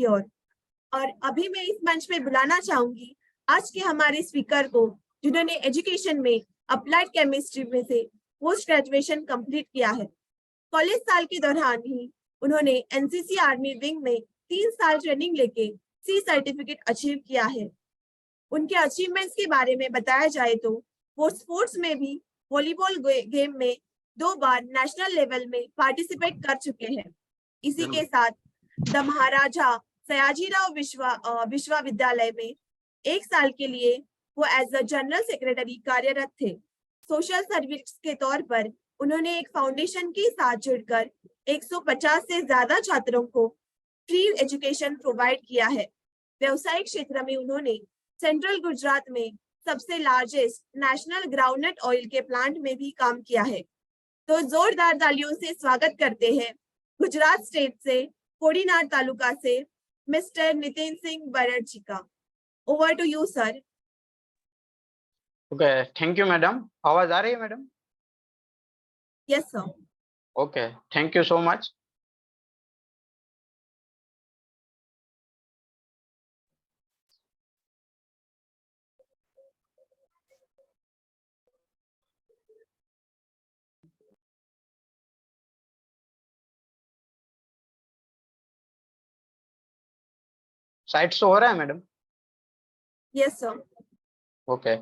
की ओर। और अभी मैं इस मंच पे बुलाना चाहूंगी आज के हमारे स्पीकर को, जिन्होंने एजुकेशन में अप्लाइड केमिस्ट्री में से पोस्ट ग्रेजुएशन कंप्लीट किया है। कॉलेज साल के दौरान ही उन्होंने एनसीसी आर्मी विंग में 3 साल ट्रेनिंग लेके सी सर्टिफिकेट अचीव किया है। उनके अचीवमेंट्स के बारे में बताया जाए तो वो स्पोर्ट्स में भी वॉलीबॉल गेम में 2 बार नेशनल लेवल में पार्टिसिपेट कर चुके हैं। इसी के साथ द महाराजा सयाजीराव विश्वविद्यालय में 1 साल के लिए वो एज अ जनरल सेक्रेटरी कार्यरत थे। सोशल सर्विस के तौर पर उन्होंने एक फाउंडेशन के साथ जुड़कर 150 से ज्यादा छात्रों को फ्री एजुकेशन प्रोवाइड किया है। व्यवसायिक क्षेत्र में उन्होंने सेंट्रल गुजरात में सबसे लार्जेस्ट नेशनल ग्राउंडनट ऑयल के प्लांट में भी काम किया है। तो जोरदार तालियों से स्वागत करते हैं गुजरात स्टेट से कोडीनार तालुका से मिस्टर नितिन सिंह बरड़ जी का। Over to you sir. Okay, thank you madam. आवाज आ रही है madam? Yes sir. Okay, thank you so much. Site show हो रहा है madam? Yes sir. Okay,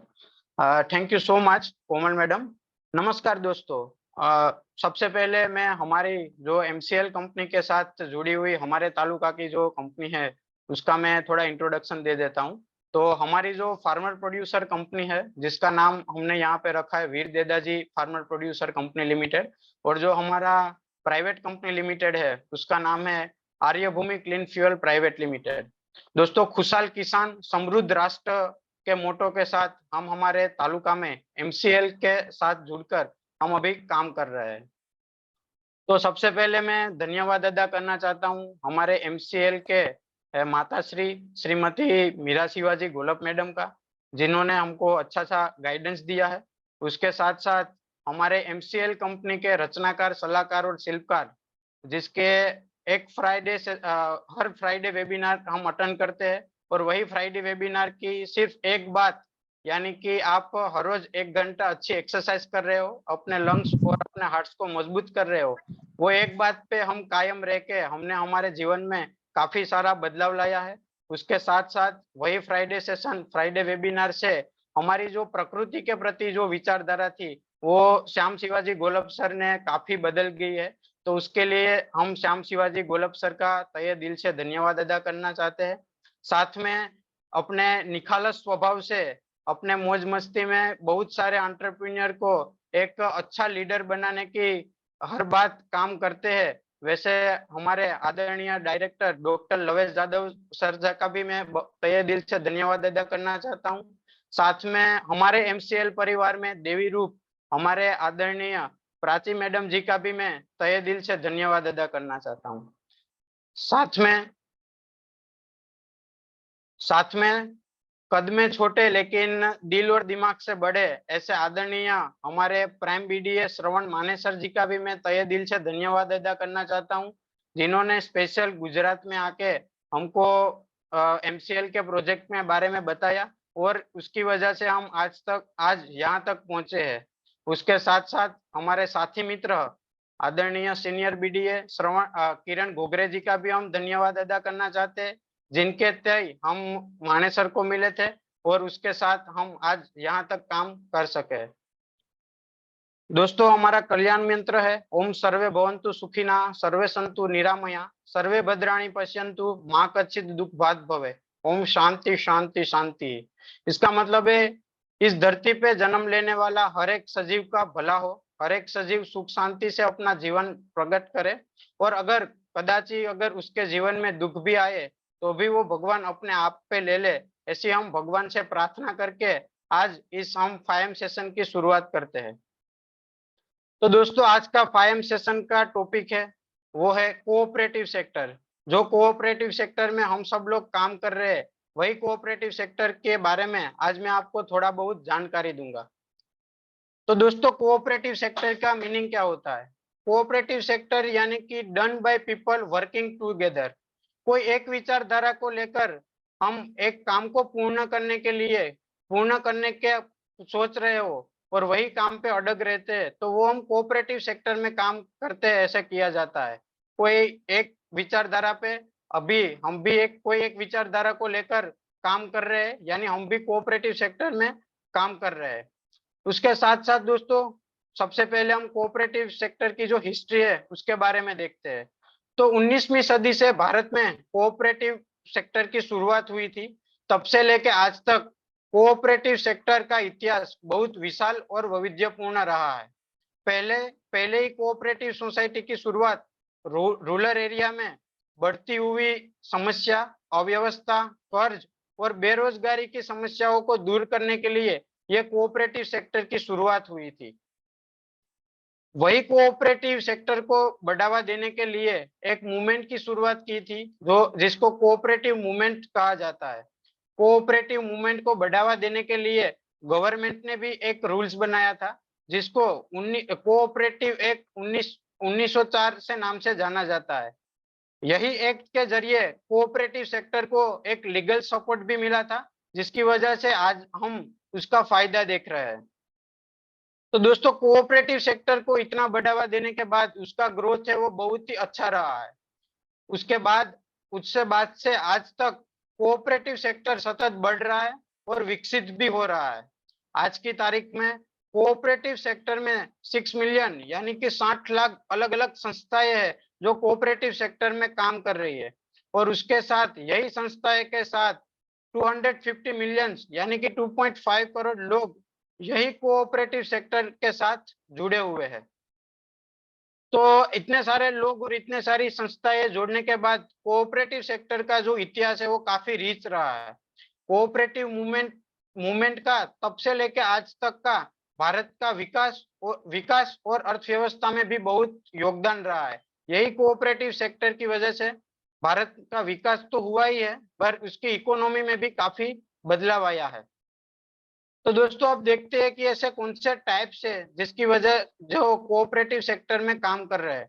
thank you so much Komal madam. नमस्कार दोस्तों। सबसे पहले मैं हमारी जो एमसीएल कंपनी के साथ जुड़ी हुई हमारे तालुका की जो कंपनी है उसका मैं थोड़ा इंट्रोडक्शन दे देता हूं। तो हमारी जो फार्मर प्रोड्यूसर कंपनी है जिसका नाम हमने यहाँ पे रखा है वीर देदाजी फार्मर प्रोड्यूसर कंपनी लिमिटेड, और जो हमारा प्राइवेट कंपनी लिमिटेड है उसका नाम है आर्यभूमि क्लीन फ्यूल प्राइवेट लिमिटेड। दोस्तों, खुशहाल किसान समृद्ध राष्ट्र के मोटो के साथ हम हमारे तालुका में एमसीएल के साथ जुड़कर हम अभी काम कर रहे हैं। तो सबसे पहले मैं धन्यवाद अदा करना चाहता हूं हमारे एमसीएल के माता श्रीमती मीरा शिवाजी गोलप मैडम का, जिन्होंने हमको अच्छा सा गाइडेंस दिया है। उसके साथ साथ हमारे एमसीएल कंपनी के रचनाकार, सलाहकार और शिल्पकार, जिसके एक फ्राइडे से हर फ्राइडे वेबिनार हम अटेंड करते हैं, और वही फ्राइडे वेबिनार की सिर्फ एक बात, यानी कि आप हर रोज 1 घंटा अच्छी एक्सरसाइज कर रहे हो, अपने लंग्स और अपने हार्ट्स को मजबूत कर रहे हो, वो एक बात पे हम कायम रह के हमने हमारे जीवन में काफी सारा बदलाव लाया है। उसके साथ साथ वही फ्राइडे सेशन, फ्राइडे वेबिनार से हमारी जो प्रकृति के प्रति जो विचारधारा थी वो श्याम शिवाजी गोलप सर ने काफी बदल गई है। तो उसके लिए हम श्याम शिवाजी गोलप सर का तहे दिल से धन्यवाद अदा करना चाहते हैं। साथ में अपने निखालस स्वभाव से, अपने मौज मस्ती में बहुत सारे एंटरप्रेन्योर को एक अच्छा लीडर बनाने की हर बात काम करते हैं। वैसे हमारे आदरणीय डायरेक्टर डॉक्टर लवेश यादव सर का भी मैं तहे दिल से धन्यवाद अदा करना चाहता हूँ। साथ में हमारे एमसीएल परिवार में देवी रूप हमारे आदरणीय प्राची मैडम जी का भी मैं तहे दिल से धन्यवाद अदा करना चाहता हूँ। साथ में कद में छोटे लेकिन दिल और दिमाग से बड़े ऐसे आदरणीय हमारे प्राइम बीडीए श्रवण मानेसर जी का भी मैं तहे दिल से धन्यवाद अदा करना चाहता हूँ, जिन्होंने स्पेशल गुजरात में आके हमको एमसीएल के प्रोजेक्ट में बारे में बताया, और उसकी वजह से हम आज यहाँ तक पहुंचे हैं। उसके साथ साथ हमारे साथी मित्र आदरणीय सीनियर बीडीए श्रवण किरण घोगरे जी का भी हम धन्यवाद अदा करना चाहते हैं, जिनके तय हम मानेसर को मिले थे और उसके साथ हम आज यहाँ तक काम कर सके। दोस्तों, हमारा कल्याण मंत्र है ओम सर्वे भवन्तु सुखिना सर्वे सन्तु निरामया सर्वे भद्राणि पश्यन्तु मा कच्चित् दुःख भाग् भवे। ओम शांति शांति शांति। इसका मतलब है इस धरती पे जन्म लेने वाला हर एक सजीव का भला हो, हर एक सजीव सुख शांति से अपना जीवन प्रकट करे, और अगर कदाची अगर उसके जीवन में दुख भी आए तो भी वो भगवान अपने आप पे ले ले, ऐसी हम भगवान से प्रार्थना करके आज इस हम 5M सेशन की शुरुआत करते हैं। तो दोस्तों, आज का 5M सेशन का टॉपिक है वो है कोऑपरेटिव सेक्टर। जो कोऑपरेटिव सेक्टर में हम सब लोग काम कर रहे हैं, वही कोऑपरेटिव सेक्टर के बारे में आज मैं आपको थोड़ा बहुत जानकारी दूंगा। तो दोस्तों, कोऑपरेटिव सेक्टर का मीनिंग क्या होता है? कोऑपरेटिव सेक्टर यानी कि done by people working together, कोई एक विचारधारा को लेकर हम एक काम को पूर्ण करने के सोच रहे हो और वही काम पे अड़ग रहते हैं, तो वो हम कोऑपरेटिव सेक्टर में काम करते हैं, ऐसा किया जाता है। कोई एक विचारधारा पे अभी हम भी कोई एक विचारधारा को लेकर काम कर रहे हैं, यानी हम भी कोऑपरेटिव सेक्टर में काम कर रहे हैं। उसके साथ साथ दोस्तों, सबसे पहले हम कोऑपरेटिव सेक्टर की जो हिस्ट्री है उसके बारे में देखते हैं। तो 19वीं सदी से भारत में कोऑपरेटिव सेक्टर की शुरुआत हुई थी। तब से लेके आज तक कोऑपरेटिव सेक्टर का इतिहास बहुत विशाल और वैविध्यपूर्ण रहा है। पहले पहले ही कोऑपरेटिव सोसाइटी की शुरुआत रूरल एरिया में बढ़ती हुई समस्या, अव्यवस्था, कर्ज और बेरोजगारी की समस्याओं को दूर करने के लिए ये कोऑपरेटिव सेक्टर की शुरुआत हुई थी। वही कोऑपरेटिव सेक्टर को बढ़ावा देने के लिए एक मूवमेंट की शुरुआत की थी, जो जिसको कोऑपरेटिव मूवमेंट कहा जाता है। कोऑपरेटिव मूवमेंट को बढ़ावा देने के लिए गवर्नमेंट ने भी एक रूल्स बनाया था, जिसको कोऑपरेटिव एक्ट 1904 से नाम से जाना जाता है। यही एक्ट के जरिए कोऑपरेटिव सेक्टर को एक लीगल सपोर्ट भी मिला था, जिसकी वजह से आज हम उसका फायदा देख रहे हैं। तो दोस्तों, कोऑपरेटिव सेक्टर को इतना बढ़ावा देने के बाद उसका ग्रोथ है वो बहुत ही अच्छा रहा है। उसके बाद उससे बाद से आज तक कोऑपरेटिव सेक्टर सतत बढ़ रहा है और विकसित भी हो रहा है। आज की तारीख में कोऑपरेटिव सेक्टर में 6 मिलियन यानी कि 60 लाख अलग अलग संस्थाएं हैं जो कोऑपरेटिव सेक्टर में काम कर रही है, और उसके साथ यही संस्थाएं के साथ 250 मिलियन यानी कि 2.5 करोड़ लोग यही कोऑपरेटिव सेक्टर के साथ जुड़े हुए हैं। तो इतने सारे लोग और इतने सारी संस्थाएं जोड़ने के बाद कोऑपरेटिव सेक्टर का जो इतिहास है वो काफी रिच रहा है। कोऑपरेटिव मूवमेंट का तब से लेके आज तक का भारत का विकास और अर्थव्यवस्था में भी बहुत योगदान रहा है। यही कोऑपरेटिव सेक्टर की वजह से भारत का विकास तो हुआ ही है, पर उसकी इकोनॉमी में भी काफी बदलाव आया है। तो दोस्तों, अब देखते हैं कि ऐसे कौन से टाइप्स है जिसकी वजह जो कोऑपरेटिव सेक्टर में काम कर रहे हैं।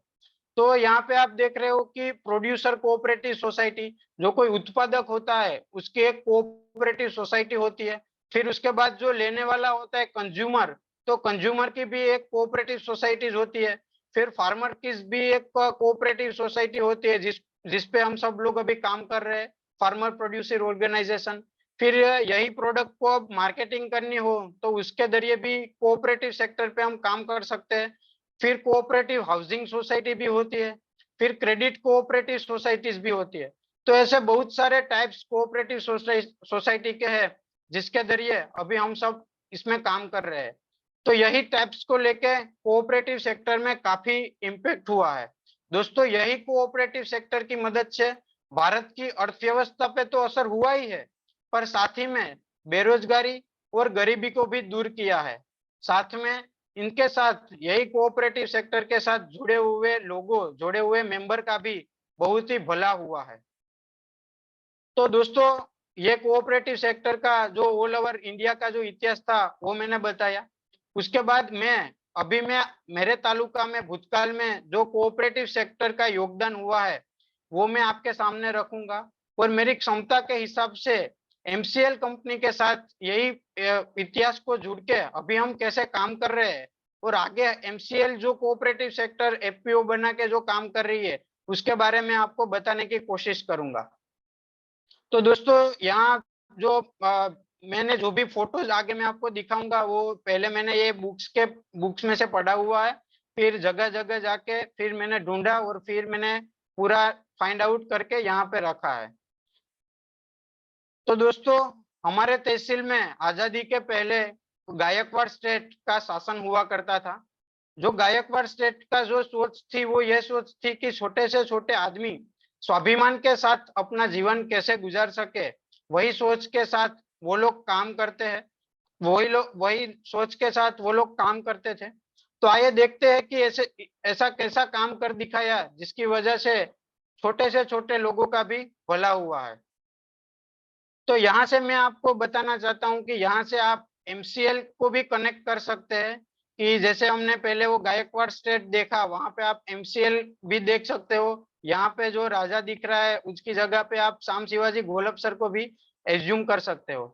तो यहाँ पे आप देख रहे हो कि प्रोड्यूसर कोऑपरेटिव सोसाइटी, जो कोई उत्पादक होता है उसकी एक कोऑपरेटिव सोसाइटी होती है। फिर उसके बाद जो लेने वाला होता है कंज्यूमर, तो कंज्यूमर की भी एक कोऑपरेटिव सोसाइटीज होती है। फिर फार्मर की भी एक कोऑपरेटिव सोसाइटी होती है, जिसपे हम सब लोग अभी काम कर रहे हैं, फार्मर प्रोड्यूसर ऑर्गेनाइजेशन। फिर यही प्रोडक्ट को अब मार्केटिंग करनी हो तो उसके जरिए भी कोऑपरेटिव सेक्टर पे हम काम कर सकते हैं। फिर कोऑपरेटिव हाउसिंग सोसाइटी भी होती है, फिर क्रेडिट कोऑपरेटिव सोसाइटीज भी होती है। तो ऐसे बहुत सारे टाइप्स कोऑपरेटिव सोसाइटी के हैं, जिसके जरिए अभी हम सब इसमें काम कर रहे हैं। तो यही टाइप्स को लेके कोऑपरेटिव सेक्टर में काफी इम्पैक्ट हुआ है। दोस्तों, यही कोऑपरेटिव सेक्टर की मदद से भारत की अर्थव्यवस्था पे तो असर हुआ ही है, पर साथ ही में बेरोजगारी और गरीबी को भी दूर किया है। साथ में इनके साथ यही कोऑपरेटिव सेक्टर के साथ जुड़े हुए मेंबर का भी बहुत ही भला हुआ है। तो दोस्तों, ये कोऑपरेटिव सेक्टर का जो ऑल ओवर इंडिया का जो इतिहास था वो मैंने बताया। उसके बाद मैं मेरे तालुका में भूतकाल में जो कोऑपरेटिव सेक्टर का योगदान हुआ है वो मैं आपके सामने रखूंगा, और मेरी क्षमता के हिसाब से एमसीएल कंपनी के साथ यही इतिहास को जुड़ के अभी हम कैसे काम कर रहे हैं, और आगे एमसीएल जो कोऑपरेटिव सेक्टर एफपीओ बना के जो काम कर रही है उसके बारे में आपको बताने की कोशिश करूंगा। तो दोस्तों, यहाँ जो मैंने जो भी फोटोज आगे मैं आपको दिखाऊंगा वो पहले मैंने ये बुक्स में से पढ़ा हुआ है, फिर जगह जगह जाके फिर मैंने ढूंढा और फिर मैंने पूरा फाइंड आउट करके यहाँ पे रखा है। तो दोस्तों, हमारे तहसील में आजादी के पहले गायकवाड़ स्टेट का शासन हुआ करता था। जो गायकवाड़ स्टेट का जो सोच थी वो ये सोच थी कि छोटे से छोटे आदमी स्वाभिमान के साथ अपना जीवन कैसे गुजार सके, वही सोच के साथ वो लोग काम करते हैं, वही सोच के साथ वो लोग काम करते थे। तो आइए देखते हैं कि ऐसा कैसा काम कर दिखाया जिसकी वजह से छोटे लोगों का भी भला हुआ है। तो यहाँ से मैं आपको बताना चाहता हूँ कि यहाँ से आप एमसीएल को भी कनेक्ट कर सकते हैं, कि जैसे हमने पहले वो गायकवाड़ स्टेट देखा, वहां पे आप एमसीएल भी देख सकते हो। यहाँ पे जो राजा दिख रहा है उसकी जगह पे आप शाम शिवाजी गोलब सर को भी एज्यूम कर सकते हो।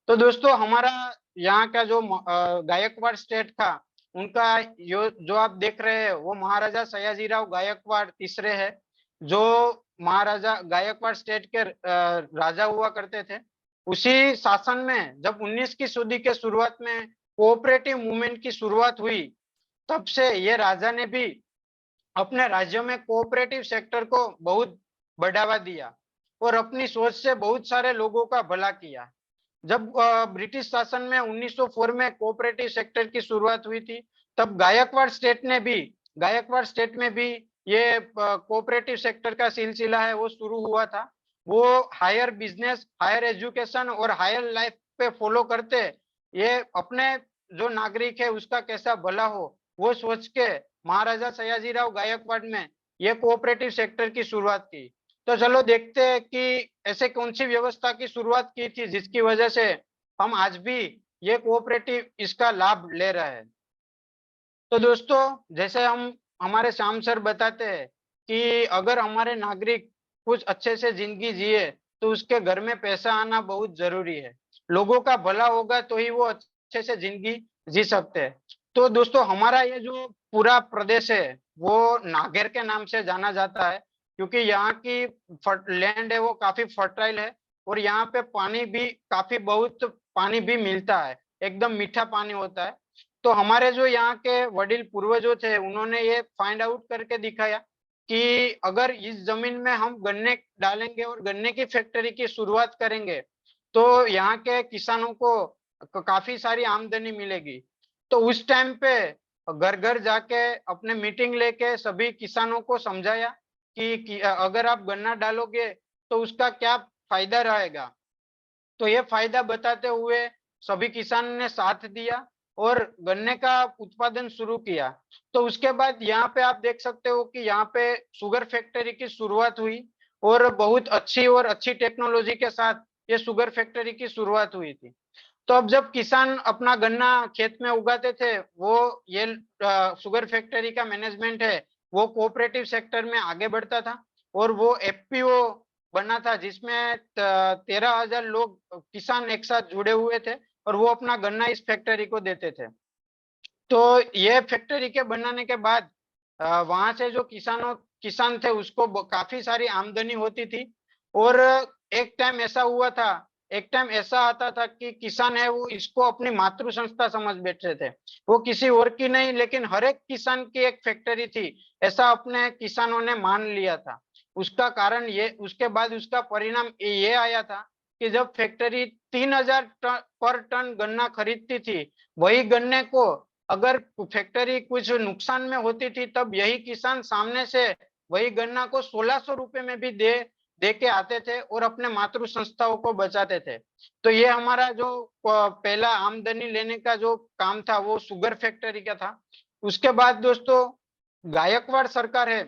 तो दोस्तों हमारा यहाँ का जो गायकवाड़ स्टेट था, उनका जो आप देख रहे हैं वो महाराजा सयाजीराव गायकवाड़ तीसरे है, जो महाराजा गायकवाड़ स्टेट के राजा हुआ करते थे। उसी शासन में जब 19 की सदी के शुरुआत में कोऑपरेटिव मूवमेंट की शुरुआत हुई, तब से ये राजा ने भी अपने राज्यों में कोऑपरेटिव सेक्टर को बहुत बढ़ावा दिया और अपनी सोच से बहुत सारे लोगों का भला किया। जब ब्रिटिश शासन में 1904 में कोऑपरेटिव सेक्टर की शुरुआत हुई थी, तब गायकवाड़ स्टेट में भी ये कोऑपरेटिव सेक्टर का सिलसिला है वो शुरू हुआ था। वो हायर बिजनेस, हायर एजुकेशन और हायर लाइफ पे फॉलो करते, ये अपने जो नागरिक है उसका कैसा भला हो वो सोच के महाराजा सयाजीराव गायकवाड़ में ये कोऑपरेटिव सेक्टर की शुरुआत की। तो चलो देखते हैं कि ऐसे कौन सी व्यवस्था की शुरुआत की थी जिसकी वजह से हम आज भी ये कोऑपरेटिव इसका लाभ ले रहे हैं। तो दोस्तों जैसे हम हमारे श्याम सर बताते हैं कि अगर हमारे नागरिक कुछ अच्छे से जिंदगी जिए तो उसके घर में पैसा आना बहुत जरूरी है। लोगों का भला होगा तो ही वो अच्छे से जिंदगी जी सकते हैं। तो दोस्तों हमारा ये जो पूरा प्रदेश है वो नागेर के नाम से जाना जाता है, क्योंकि यहाँ की लैंड है वो काफी फर्टाइल है और यहाँ पे पानी भी काफी बहुत पानी भी मिलता है, एकदम मीठा पानी होता है। तो हमारे जो यहाँ के वडील पूर्वजों थे उन्होंने ये फाइंड आउट करके दिखाया कि अगर इस जमीन में हम गन्ने डालेंगे और गन्ने की फैक्ट्री की शुरुआत करेंगे तो यहाँ के किसानों को काफी सारी आमदनी मिलेगी। तो उस टाइम पे घर घर जाके अपने मीटिंग लेके सभी किसानों को समझाया कि अगर आप गन्ना डालोगे तो उसका क्या फायदा रहेगा। तो ये फायदा बताते हुए सभी किसान ने साथ दिया और गन्ने का उत्पादन शुरू किया। तो उसके बाद यहाँ पे आप देख सकते हो कि यहाँ पे शुगर फैक्ट्री की शुरुआत हुई और बहुत अच्छी और अच्छी टेक्नोलॉजी के साथ ये शुगर फैक्ट्री की शुरुआत हुई थी। तो अब जब किसान अपना गन्ना खेत में उगाते थे, वो ये शुगर फैक्ट्री का मैनेजमेंट है वो कोऑपरेटिव सेक्टर में आगे बढ़ता था और वो एफपीओ बना था जिसमें 13,000 लोग किसान एक साथ जुड़े हुए थे और वो अपना गन्ना इस फैक्ट्री को देते थे। तो ये फैक्ट्री के बनाने के बाद वहां से जो किसान थे उसको काफी सारी आमदनी होती थी। और एक टाइम ऐसा आता था कि किसान है वो इसको अपनी मातृ संस्था समझ बैठे थे, वो किसी और की नहीं लेकिन हर एक किसान की एक फैक्ट्री थी, ऐसा अपने किसानों ने मान लिया था। उसका कारण ये, उसके बाद उसका परिणाम ये आया था कि जब फैक्ट्री 3,000 पर टन गन्ना खरीदती थी, वही गन्ने को अगर फैक्ट्री कुछ नुकसान में होती थी तब यही किसान सामने से वही गन्ना को 1,600 रुपए में भी दे के आते थे और अपने मातृ संस्थाओं को बचाते थे। तो ये हमारा जो पहला आमदनी लेने का जो काम था वो शुगर फैक्ट्री का था। उसके बाद दोस्तों गायकवाड़ सरकार है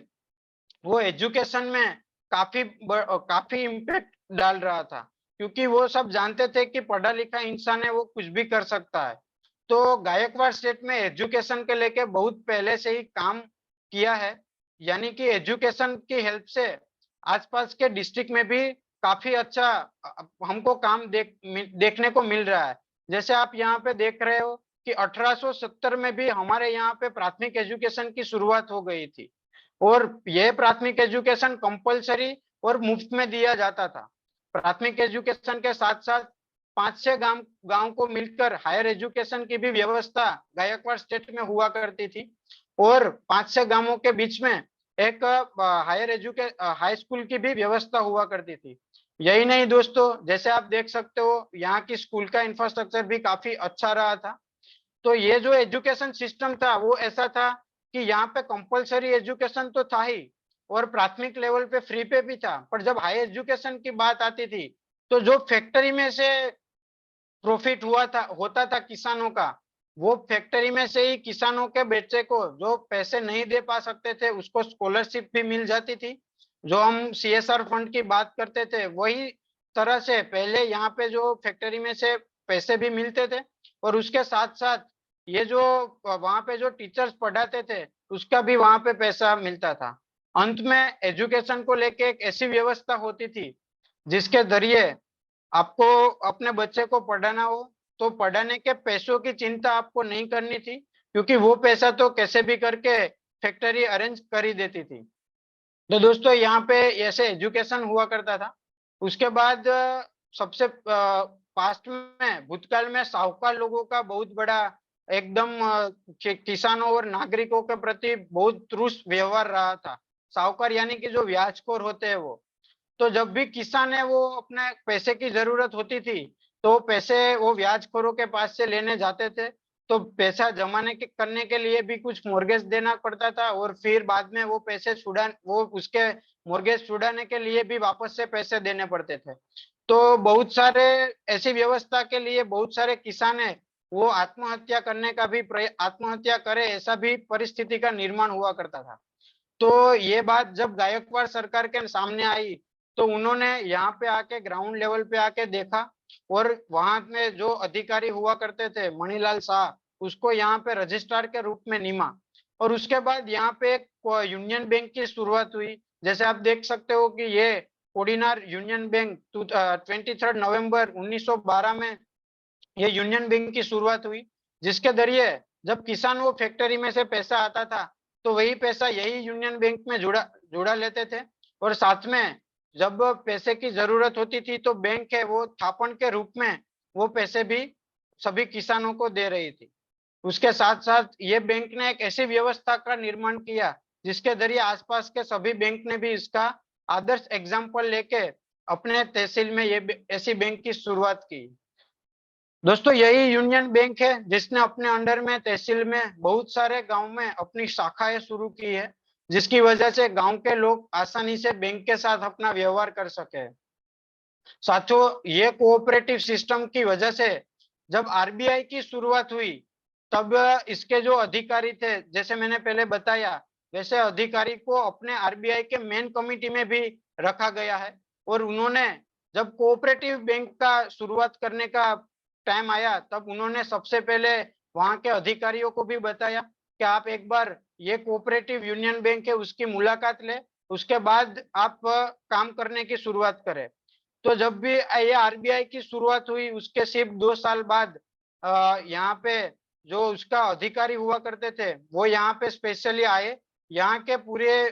वो एजुकेशन में काफी इम्पैक्ट डाल रहा था, क्योंकि वो सब जानते थे कि पढ़ा लिखा इंसान है वो कुछ भी कर सकता है। तो गायकवाड़ स्टेट में एजुकेशन के लेके बहुत पहले से ही काम किया है, यानी कि एजुकेशन की हेल्प से आसपास के डिस्ट्रिक्ट में भी काफी अच्छा हमको काम देखने को मिल रहा है। जैसे आप यहाँ पे देख रहे हो कि 1870 में भी हमारे यहाँ पे प्राथमिक एजुकेशन की शुरुआत हो गई थी और यह प्राथमिक एजुकेशन कंपलसरी और मुफ्त में दिया जाता था। प्राथमिक एजुकेशन के साथ साथ 5-6 गांव को मिलकर हायर एजुकेशन की भी व्यवस्था गायकवाड़ स्टेट में हुआ करती थी और 5-6 गांवों के बीच में एक हाई स्कूल की भी व्यवस्था हुआ करती थी। यही नहीं दोस्तों, जैसे आप देख सकते हो यहाँ की स्कूल का इंफ्रास्ट्रक्चर भी काफी अच्छा रहा था। तो ये जो एजुकेशन सिस्टम था वो ऐसा था कि यहाँ पे कंपलसरी एजुकेशन तो था ही और प्राथमिक लेवल पे फ्री पे भी था, पर जब हाई एजुकेशन की बात आती थी तो जो फैक्ट्री में से प्रॉफिट होता था किसानों का, वो फैक्ट्री में से ही किसानों के बच्चे को जो पैसे नहीं दे पा सकते थे उसको स्कॉलरशिप भी मिल जाती थी। जो हम सीएसआर फंड की बात करते थे वही तरह से पहले यहाँ पे जो फैक्ट्री में से पैसे भी मिलते थे और उसके साथ साथ ये जो वहां पे जो टीचर्स पढ़ाते थे उसका भी वहां पे पैसा मिलता था। अंत में एजुकेशन को लेके एक ऐसी व्यवस्था होती थी जिसके जरिए आपको अपने बच्चे को पढ़ाना हो तो पढ़ाने के पैसों की चिंता आपको नहीं करनी थी, क्योंकि वो पैसा तो कैसे भी करके फैक्ट्री अरेंज कर ही देती थी। तो दोस्तों यहाँ पे ऐसे एजुकेशन हुआ करता था। उसके बाद सबसे पास्ट में भूतकाल में साहूकार लोगों का बहुत बड़ा एकदम किसानों और नागरिकों के प्रति बहुत तुरुष व्यवहार रहा था। साहूकार यानी कि जो ब्याजखोर होते हैं वो। तो जब भी किसान है वो अपने पैसे की जरूरत होती थी तो पैसे वो ब्याजखोरों के पास से लेने जाते थे। तो पैसा जमाने के करने के लिए भी कुछ मोर्गेज देना पड़ता था और फिर बाद में वो पैसे वो उसके मोर्गेज छुड़ाने के लिए भी वापस से पैसे देने पड़ते थे। तो बहुत सारे ऐसी व्यवस्था के लिए बहुत सारे किसान है वो आत्महत्या करने का भी आत्महत्या करे ऐसा भी परिस्थिति का निर्माण हुआ करता था। तो ये बात जब गायकवाड़ सरकार के सामने आई तो उन्होंने यहाँ पे आके ग्राउंड लेवल पे आके देखा और वहां में जो अधिकारी हुआ करते थे मणिलाल शाह उसको यहाँ पे रजिस्ट्रार के रूप में निमा। और उसके बाद यहाँ पे एक यूनियन बैंक की शुरुआत हुई। जैसे आप देख सकते हो कि ये कोडिनार यूनियन बैंक 23 नवंबर 1912 में ये यूनियन बैंक की शुरुआत हुई, जिसके जरिए जब किसान वो फैक्ट्री में से पैसा आता था तो वही पैसा यही यूनियन बैंक में जुड़ा लेते थे। और साथ में जब पैसे की जरूरत होती थी तो बैंक है वो थापन के रूप में वो पैसे भी सभी किसानों को दे रही थी। उसके साथ साथ ये बैंक ने एक ऐसी व्यवस्था का निर्माण किया जिसके जरिए आसपास के सभी बैंक ने भी इसका आदर्श एग्जाम्पल लेके अपने तहसील में ये ऐसी बैंक की शुरुआत की। दोस्तों यही यूनियन बैंक है जिसने अपने अंडर में तहसील में बहुत सारे गांव में अपनी शाखाएं शुरू की है, जिसकी वजह से गांव के लोग आसानी से बैंक के साथ अपना व्यवहार कर सके। साथियों ये कोऑपरेटिव सिस्टम की वजह से जब आरबीआई की शुरुआत हुई तब इसके जो अधिकारी थे जैसे मैंने पहले बताया वैसे अधिकारी को अपने आरबीआई के मेन कमिटी में भी रखा गया है। और उन्होंने जब कोऑपरेटिव बैंक का शुरुआत करने का टाइम आया तब उन्होंने सबसे पहले वहां के अधिकारियों को भी बताया कि आप एक बार ये कोऑपरेटिव यूनियन बैंक है उसकी मुलाकात ले, उसके बाद आप काम करने की शुरुआत करें। तो जब भी ये आरबीआई की शुरुआत हुई उसके सिर्फ 2 साल बाद यहाँ पे जो उसका अधिकारी हुआ करते थे वो यहाँ पे स्पेशली आए, यहाँ के पूरे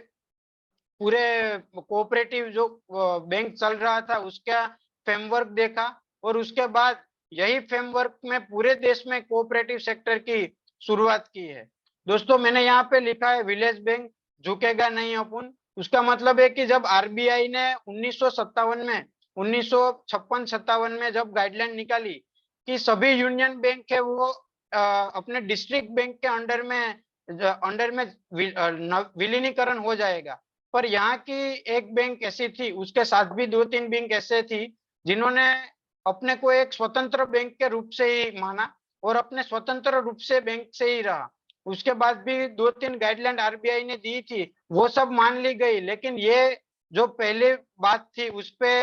पूरे कोऑपरेटिव जो बैंक चल रहा था उसका फ्रेमवर्क देखा और उसके बाद यही फ्रेमवर्क में पूरे देश में कोऑपरेटिव सेक्टर की शुरुआत की है। दोस्तों मैंने यहाँ पे लिखा है विलेज बैंक झुकेगा नहीं अपन। उसका मतलब है कि जब आरबीआई ने 1957 में 1956-57 में जब गाइडलाइन निकाली कि सभी यूनियन बैंक है वो अपने डिस्ट्रिक्ट बैंक के अंडर में विलीनीकरण हो जाएगा। पर यहाँ की एक बैंक ऐसी थी उसके साथ भी 2-3 बैंक ऐसे थी जिन्होंने अपने को एक स्वतंत्र बैंक के रूप से ही माना और अपने स्वतंत्र रूप से बैंक से ही रहा। उसके बाद भी 2-3 गाइडलाइन आरबीआई ने दी थी वो सब मान ली गई, लेकिन ये जो पहले बात थी उस पे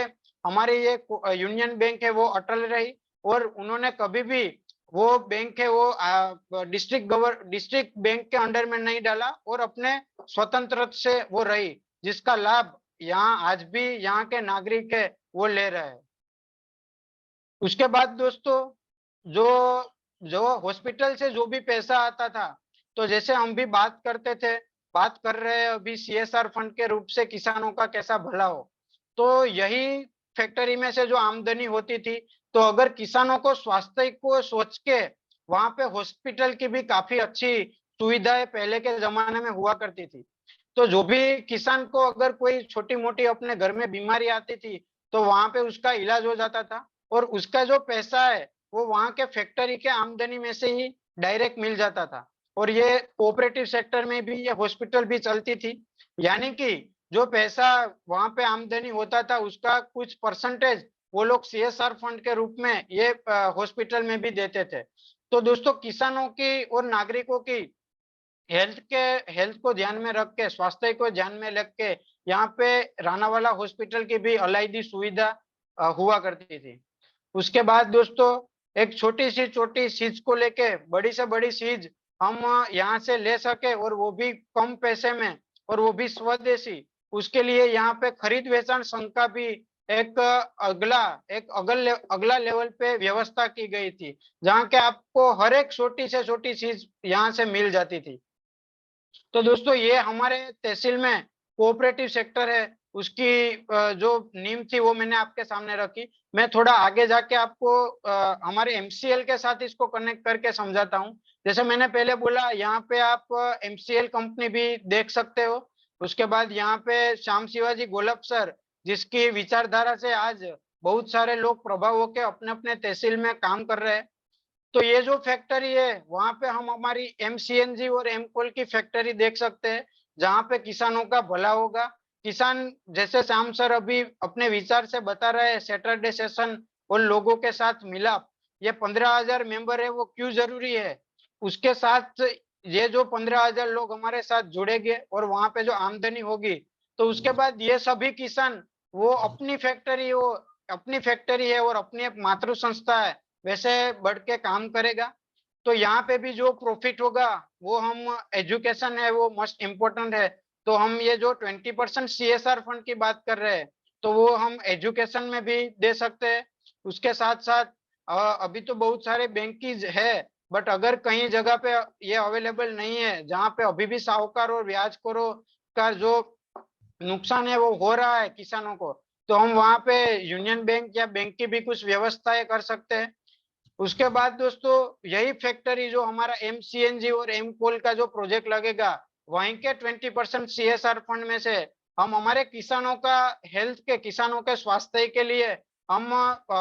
हमारी ये यूनियन बैंक है वो अटल रही और उन्होंने कभी भी वो बैंक है वो डिस्ट्रिक्ट बैंक के अंडर में नहीं डाला और अपने स्वतंत्र से वो रही, जिसका लाभ यहाँ आज भी यहाँ के नागरिक है वो ले रहे हैं। उसके बाद दोस्तों जो जो हॉस्पिटल से जो भी पैसा आता था तो जैसे हम भी बात कर रहे हैं अभी सीएसआर फंड के रूप से किसानों का कैसा भला हो, तो यही फैक्ट्री में से जो आमदनी होती थी तो अगर किसानों को स्वास्थ्य को सोच के वहां पे हॉस्पिटल की भी काफी अच्छी सुविधाएं पहले के जमाने में हुआ करती थी। तो जो भी किसान को अगर कोई छोटी मोटी अपने घर में बीमारी आती थी तो वहां पे उसका इलाज हो जाता था और उसका जो पैसा है वो वहां के फैक्ट्री के आमदनी में से ही डायरेक्ट मिल जाता था। और ये कोऑपरेटिव सेक्टर में भी ये हॉस्पिटल भी चलती थी, यानी कि जो पैसा वहां पे आमदनी होता था उसका कुछ परसेंटेज वो लोग सीएसआर फंड के रूप में ये हॉस्पिटल में भी देते थे। तो दोस्तों किसानों की और नागरिकों की हेल्थ को ध्यान में रख के स्वास्थ्य को ध्यान में रख के यहाँ पे रानावाला हॉस्पिटल की भी अलायदी सुविधा हुआ करती थी। उसके बाद दोस्तों एक छोटी चीज को लेके बड़ी से बड़ी चीज हम यहाँ से ले सके, और वो भी कम पैसे में, और वो भी स्वदेशी। उसके लिए यहाँ पे खरीद वेचाण संघ का भी एक अगला लेवल पे व्यवस्था की गई थी, जहाँ के आपको हर एक छोटी से छोटी चीज यहाँ से मिल जाती थी। तो दोस्तों ये हमारे तहसील में कोऑपरेटिव सेक्टर है, उसकी जो नींव थी वो मैंने आपके सामने रखी। मैं थोड़ा आगे जाके आपको हमारे एमसीएल के साथ इसको कनेक्ट करके समझाता हूँ। जैसे मैंने पहले बोला, यहाँ पे आप एमसीएल कंपनी भी देख सकते हो। उसके बाद यहाँ पे श्याम शिवाजी गोलब सर, जिसकी विचारधारा से आज बहुत सारे लोग प्रभाव होके अपने अपने तहसील में काम कर रहे हैं। तो ये जो फैक्ट्री है, वहां पे हम हमारी एमसीएनजी और एमकोल की फैक्ट्री देख सकते हैं, जहाँ पे किसानों का भला होगा। किसान, जैसे श्याम सर अभी अपने विचार से बता रहे हैं, सैटरडे सेशन और लोगों के साथ मिलाप, ये 15,000 मेंबर है, वो क्यों जरूरी है? उसके साथ ये जो 15,000 लोग हमारे साथ जुड़ेंगे और वहां पे जो आमदनी होगी, तो उसके बाद ये सभी किसान, वो अपनी फैक्ट्री है और अपनी एक मातृ संस्था है, वैसे बढ़ के काम करेगा। तो यहाँ पे भी जो प्रॉफिट होगा, वो हम, एजुकेशन है वो मोस्ट इम्पोर्टेंट है, तो हम ये जो 20% सीएसआर फंड की बात कर रहे हैं, तो वो हम एजुकेशन में भी दे सकते हैं। उसके साथ साथ अभी तो बहुत सारे बैंकीज है, बट अगर कहीं जगह पे ये अवेलेबल नहीं है, जहाँ पे अभी भी साहूकार और ब्याजखोरों का जो नुकसान है वो हो रहा है किसानों को, तो हम वहां पे यूनियन बैंक या बैंक की भी कुछ व्यवस्थाएं कर सकते हैं। उसके बाद दोस्तों, यही फैक्ट्री जो हमारा एमसीएनजी और एमकोल का जो प्रोजेक्ट लगेगा, वहीं के 20% सीएसआर फंड में से हम हमारे किसानों का किसानों के स्वास्थ्य के लिए हम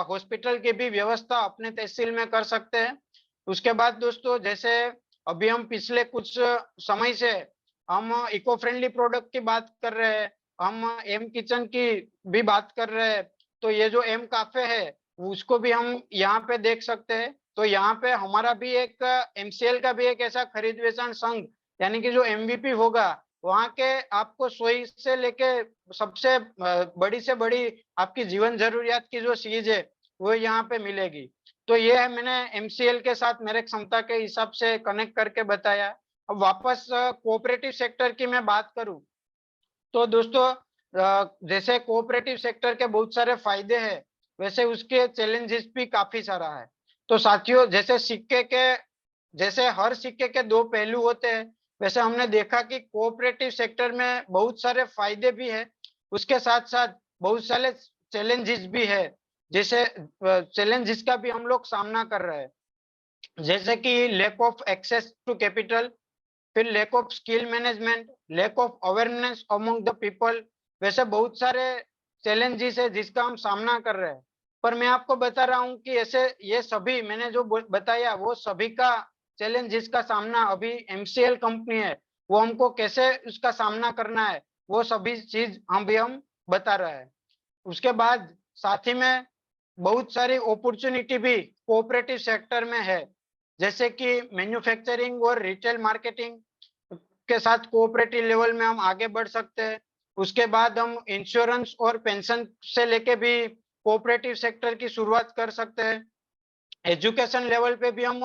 हॉस्पिटल की भी व्यवस्था अपने तहसील में कर सकते हैं। उसके बाद दोस्तों, जैसे अभी हम पिछले कुछ समय से हम इको फ्रेंडली प्रोडक्ट की बात कर रहे हैं, हम एम किचन की भी बात कर रहे हैं, तो ये जो एम काफे है उसको भी हम यहाँ पे देख सकते हैं। तो यहाँ पे हमारा भी एक एमसीएल का भी एक ऐसा खरीद वेचाण संघ, यानी कि जो एमवीपी होगा, वहाँ के आपको सोई से लेके सबसे बड़ी से बड़ी आपकी जीवन जरूरियात की जो चीज है, वो यहाँ पे मिलेगी। तो ये है, मैंने एमसीएल के साथ मेरे क्षमता के हिसाब से कनेक्ट करके बताया। अब वापस कोऑपरेटिव सेक्टर की मैं बात करूं, तो दोस्तों जैसे कोऑपरेटिव सेक्टर के बहुत सारे फायदे हैं, वैसे उसके चैलेंजेस भी काफी सारा है। तो साथियों, जैसे हर सिक्के के दो पहलू होते हैं, वैसे हमने देखा कि कोऑपरेटिव सेक्टर में बहुत सारे फायदे भी है, उसके साथ साथ बहुत सारे चैलेंजेस भी है। जैसे चैलेंजेस का भी हम लोग सामना कर रहे हैं, जैसे कि lack of access to capital, फिर lack of skill management, lack of awareness among the people. वैसे बहुत सारे चैलेंजेस है जिसका हम सामना कर रहे हैं, पर मैं आपको बता रहा हूँ कि ऐसे ये सभी मैंने जो बताया, वो सभी का चैलेंजेस का सामना अभी एमसीएल कंपनी है, वो हमको कैसे उसका सामना करना है, वो सभी चीज हम बता रहे हैं। उसके बाद साथ ही में बहुत सारी अपॉर्चुनिटी भी कोऑपरेटिव सेक्टर में है, जैसे कि मैन्युफैक्चरिंग और रिटेल मार्केटिंग के साथ कोऑपरेटिव लेवल में हम आगे बढ़ सकते हैं। उसके बाद हम इंश्योरेंस और पेंशन से लेके भी कोऑपरेटिव सेक्टर की शुरुआत कर सकते हैं। एजुकेशन लेवल पे भी हम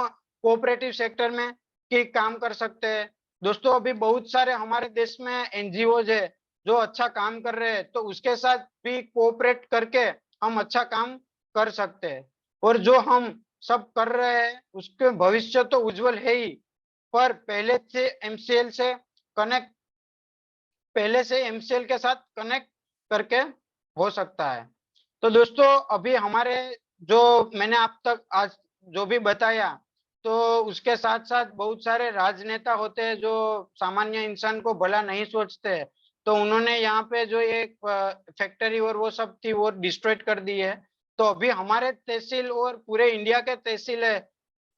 कोऑपरेटिव सेक्टर में की काम कर सकते हैं। दोस्तों, अभी बहुत सारे हमारे देश में एनजीओज है जो अच्छा काम कर रहे हैं, तो उसके साथ भी कोऑपरेट करके हम अच्छा काम कर सकते हैं। और जो हम सब कर रहे हैं उसके भविष्य तो उज्जवल है ही, पर पहले से एमसीएल के साथ कनेक्ट करके हो सकता है। तो दोस्तों, अभी हमारे जो मैंने आप तक आज जो भी बताया, तो उसके साथ साथ बहुत सारे राजनेता होते हैं जो सामान्य इंसान को भला नहीं सोचते, तो उन्होंने यहाँ पे जो एक फैक्ट्री और वो सब थी वो डिस्ट्रॉय कर दी है। तो अभी हमारे तहसील और पूरे इंडिया के तहसील है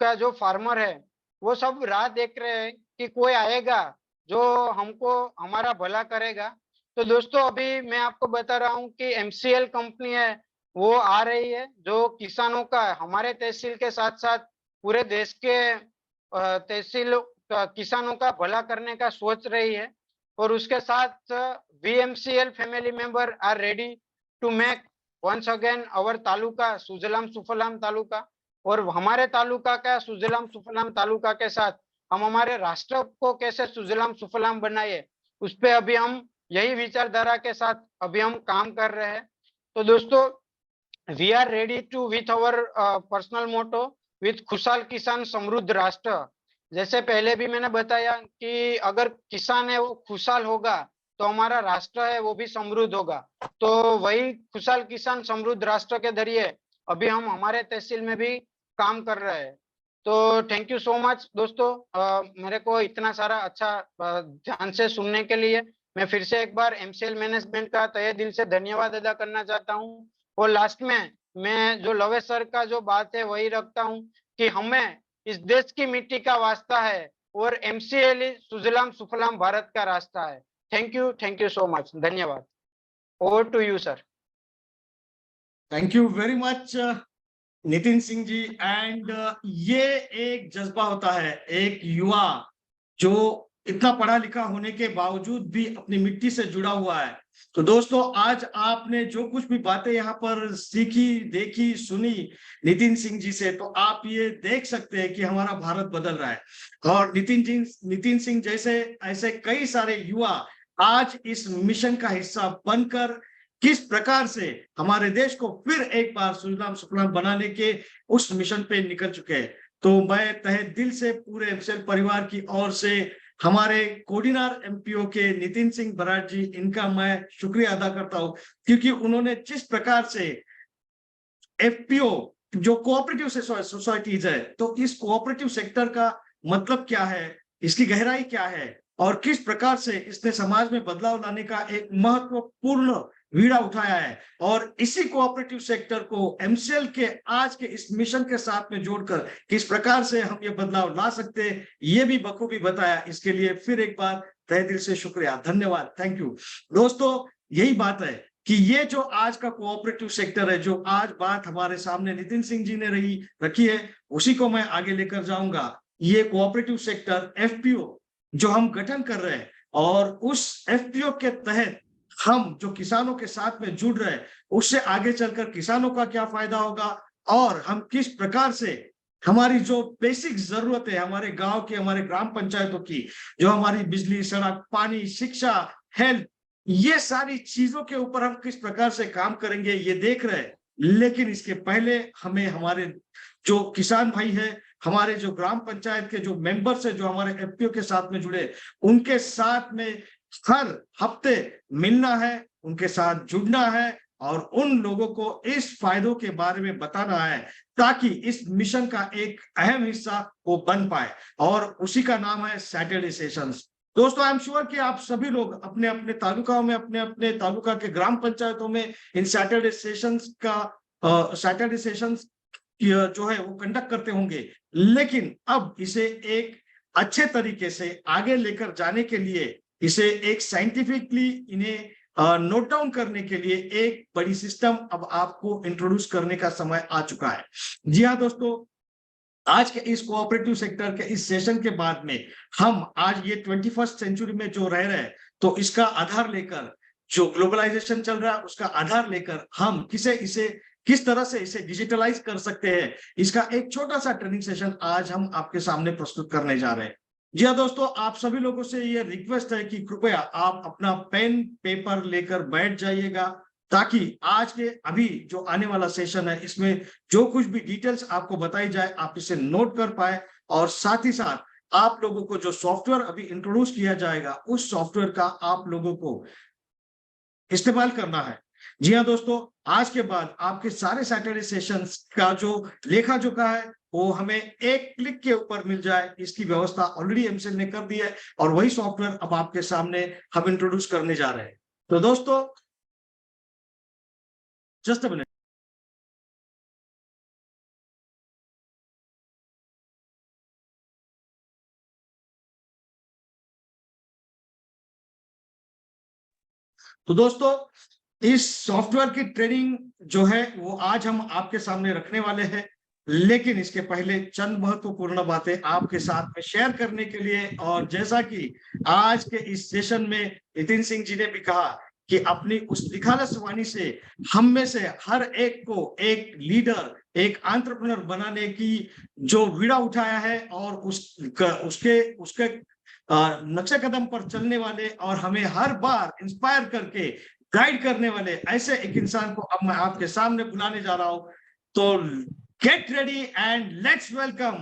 का जो फार्मर है, वो सब राह देख रहे हैं कि कोई आएगा जो हमको हमारा भला करेगा। तो दोस्तों, अभी मैं आपको बता रहा हूँ कि एमसीएल कंपनी है वो आ रही है, जो किसानों का हमारे तहसील के साथ साथ पूरे देश के तहसील किसानों का भला करने का सोच रही है। और उसके साथ VMCL family member are ready to make once again our taluka Sujalam Sufalam taluka. और हमारे तालुका का सुजलाम सुफलाम तालुका के साथ हम हमारे राष्ट्र को कैसे सुजलाम सुफलाम बनाए, उस पे अभी हम यही विचारधारा के साथ अभी हम काम कर रहे हैं। तो दोस्तों, we are ready to with our personal motto, with खुशहाल किसान समृद्ध राष्ट्र। जैसे पहले भी मैंने बताया कि अगर किसान है वो खुशहाल होगा तो हमारा राष्ट्र है वो भी समृद्ध होगा। तो वही खुशहाल किसान समृद्ध राष्ट्र के जरिए अभी हम हमारे तहसील में भी काम कर रहे हैं। तो थैंक यू सो मच दोस्तों, मेरे को इतना सारा अच्छा ध्यान से सुनने के लिए। मैं फिर से एक बार एमसीएल मैनेजमेंट का तहे दिल से धन्यवाद अदा करना चाहता हूँ। और लास्ट में मैं जो लवेश सर का जो बात है वही रखता हूँ कि हमें इस देश की मिट्टी का वास्ता है और एमसीएल सुजलाम सुफलाम भारत का रास्ता है। थैंक यू सो मच, धन्यवाद। Over to you sir. Thank you very much Nitin Singh ji. And ये एक जज्बा होता है, एक युवा जो इतना पढ़ा लिखा होने के बावजूद भी अपनी मिट्टी से जुड़ा हुआ है। तो दोस्तों, आज आपने जो कुछ भी बातें यहाँ पर सीखी, देखी, सुनी नितिन सिंह जी से, तो आप ये देख सकते हैं कि हमारा भारत बदल रहा है। और नितिन सिंह जैसे ऐसे कई सारे युवा आज इस मिशन का हिस्सा बनकर किस प्रकार से हमारे देश को फिर एक बार सुजलाम सुफलाम बनाने के उस मिशन पे निकल चुके हैं। तो मैं तहे दिल से पूरे एमसीएल परिवार की ओर से हमारे कोडिनार एमपीओ के नितिन सिंह बराड़ जी, इनका मैं शुक्रिया अदा करता हूं, क्योंकि उन्होंने जिस प्रकार से एफपीओ जो कोऑपरेटिव सोसाइटीज है, तो इस कोऑपरेटिव सेक्टर का मतलब क्या है, इसकी गहराई क्या है और किस प्रकार से इसने समाज में बदलाव लाने का एक महत्वपूर्ण बीड़ा उठाया है। और इसी कोऑपरेटिव सेक्टर को एमसीएल के आज के इस मिशन के साथ में जोड़कर किस प्रकार से हम ये बदलाव ला सकते हैं, ये भी बखूबी बताया। इसके लिए फिर एक बार तहे दिल से शुक्रिया, धन्यवाद, थैंक यू। दोस्तों, यही बात है कि ये जो आज का कोऑपरेटिव सेक्टर है, जो आज बात हमारे सामने नितिन सिंह जी ने रखी है, उसी को मैं आगे लेकर जाऊंगा। ये कोऑपरेटिव सेक्टर एफपीओ जो हम गठन कर रहे हैं, और उस एफपीओ के तहत हम जो किसानों के साथ में जुड़ रहे हैं, उससे आगे चलकर किसानों का क्या फायदा होगा और हम किस प्रकार से हमारी जो बेसिक जरूरत है हमारे गांव की, हमारे ग्राम पंचायतों की, जो हमारी बिजली, सड़क, पानी, शिक्षा, हेल्थ, ये सारी चीजों के ऊपर हम किस प्रकार से काम करेंगे, ये देख रहे हैं। लेकिन इसके पहले हमें हमारे जो किसान भाई है, हमारे जो ग्राम पंचायत के जो मेंबर्स है, जो हमारे एफपीओ के साथ में जुड़े, उनके साथ में हर हफ्ते मिलना है, उनके साथ जुड़ना है और उन लोगों को इस फायदों के बारे में बताना है, ताकि इस मिशन का एक अहम हिस्सा वो बन पाए। और उसी का नाम है सैटरडे सेशंस। दोस्तों, आई एम श्योर कि आप सभी लोग अपने अपने तालुकाओं में, अपने अपने तालुका के ग्राम पंचायतों में इन सैटरडे सेशंस जो है वो कंडक्ट करते होंगे। लेकिन अब इसे एक अच्छे तरीके से आगे लेकर जाने के लिए, इसे एक साइंटिफिकली इन्हें नोट डाउन करने के लिए एक बड़ी सिस्टम अब आपको इंट्रोड्यूस करने का समय आ चुका है। जी हाँ दोस्तों, आज के इस कोऑपरेटिव सेक्टर के इस सेशन के बाद में हम आज ये 21st सेंचुरी में जो रह रहे हैं, तो इसका आधार लेकर, जो ग्लोबलाइजेशन चल रहा है उसका आधार लेकर हम किस तरह से इसे डिजिटलाइज कर सकते हैं, इसका एक छोटा सा ट्रेनिंग सेशन आज हम आपके सामने प्रस्तुत करने जा रहे हैं। जी हाँ दोस्तों, आप सभी लोगों से ये रिक्वेस्ट है कि कृपया आप अपना पेन पेपर लेकर बैठ जाइएगा, ताकि आज के अभी जो आने वाला सेशन है, इसमें जो कुछ भी डिटेल्स आपको बताई जाए, आप इसे नोट कर पाए। और साथ ही साथ आप लोगों को जो सॉफ्टवेयर अभी इंट्रोड्यूस किया जाएगा, उस सॉफ्टवेयर का आप लोगों को इस्तेमाल करना है। जी हाँ दोस्तों, आज के बाद आपके सारे सैटरडे सेशंस का जो लेखा जोखा है वो हमें एक क्लिक के ऊपर मिल जाए, इसकी व्यवस्था ऑलरेडी एमसीएल ने कर दी है, और वही सॉफ्टवेयर अब आपके सामने हम इंट्रोड्यूस करने जा रहे हैं। तो दोस्तों, जस्ट अ मिनट। तो दोस्तों, इस सॉफ्टवेयर की ट्रेनिंग जो है वो आज हम आपके सामने रखने वाले हैं, लेकिन इसके पहले चंद महत्वपूर्ण बातें आपके साथ में शेयर करने के लिए, और जैसा कि आज के इस सेशन में नितिन सिंह जी ने भी कहा कि अपनी उस निखालस वाणी से हम में से हर एक को एक लीडर, एक एंटरप्रेन्योर बनाने की जो बीड़ा उठाया है और उसके नक्शे कदम पर चलने वाले और हमें हर बार इंस्पायर करके गाइड करने वाले ऐसे एक इंसान को अब मैं आपके सामने बुलाने जा रहा हूं। तो get ready and let's welcome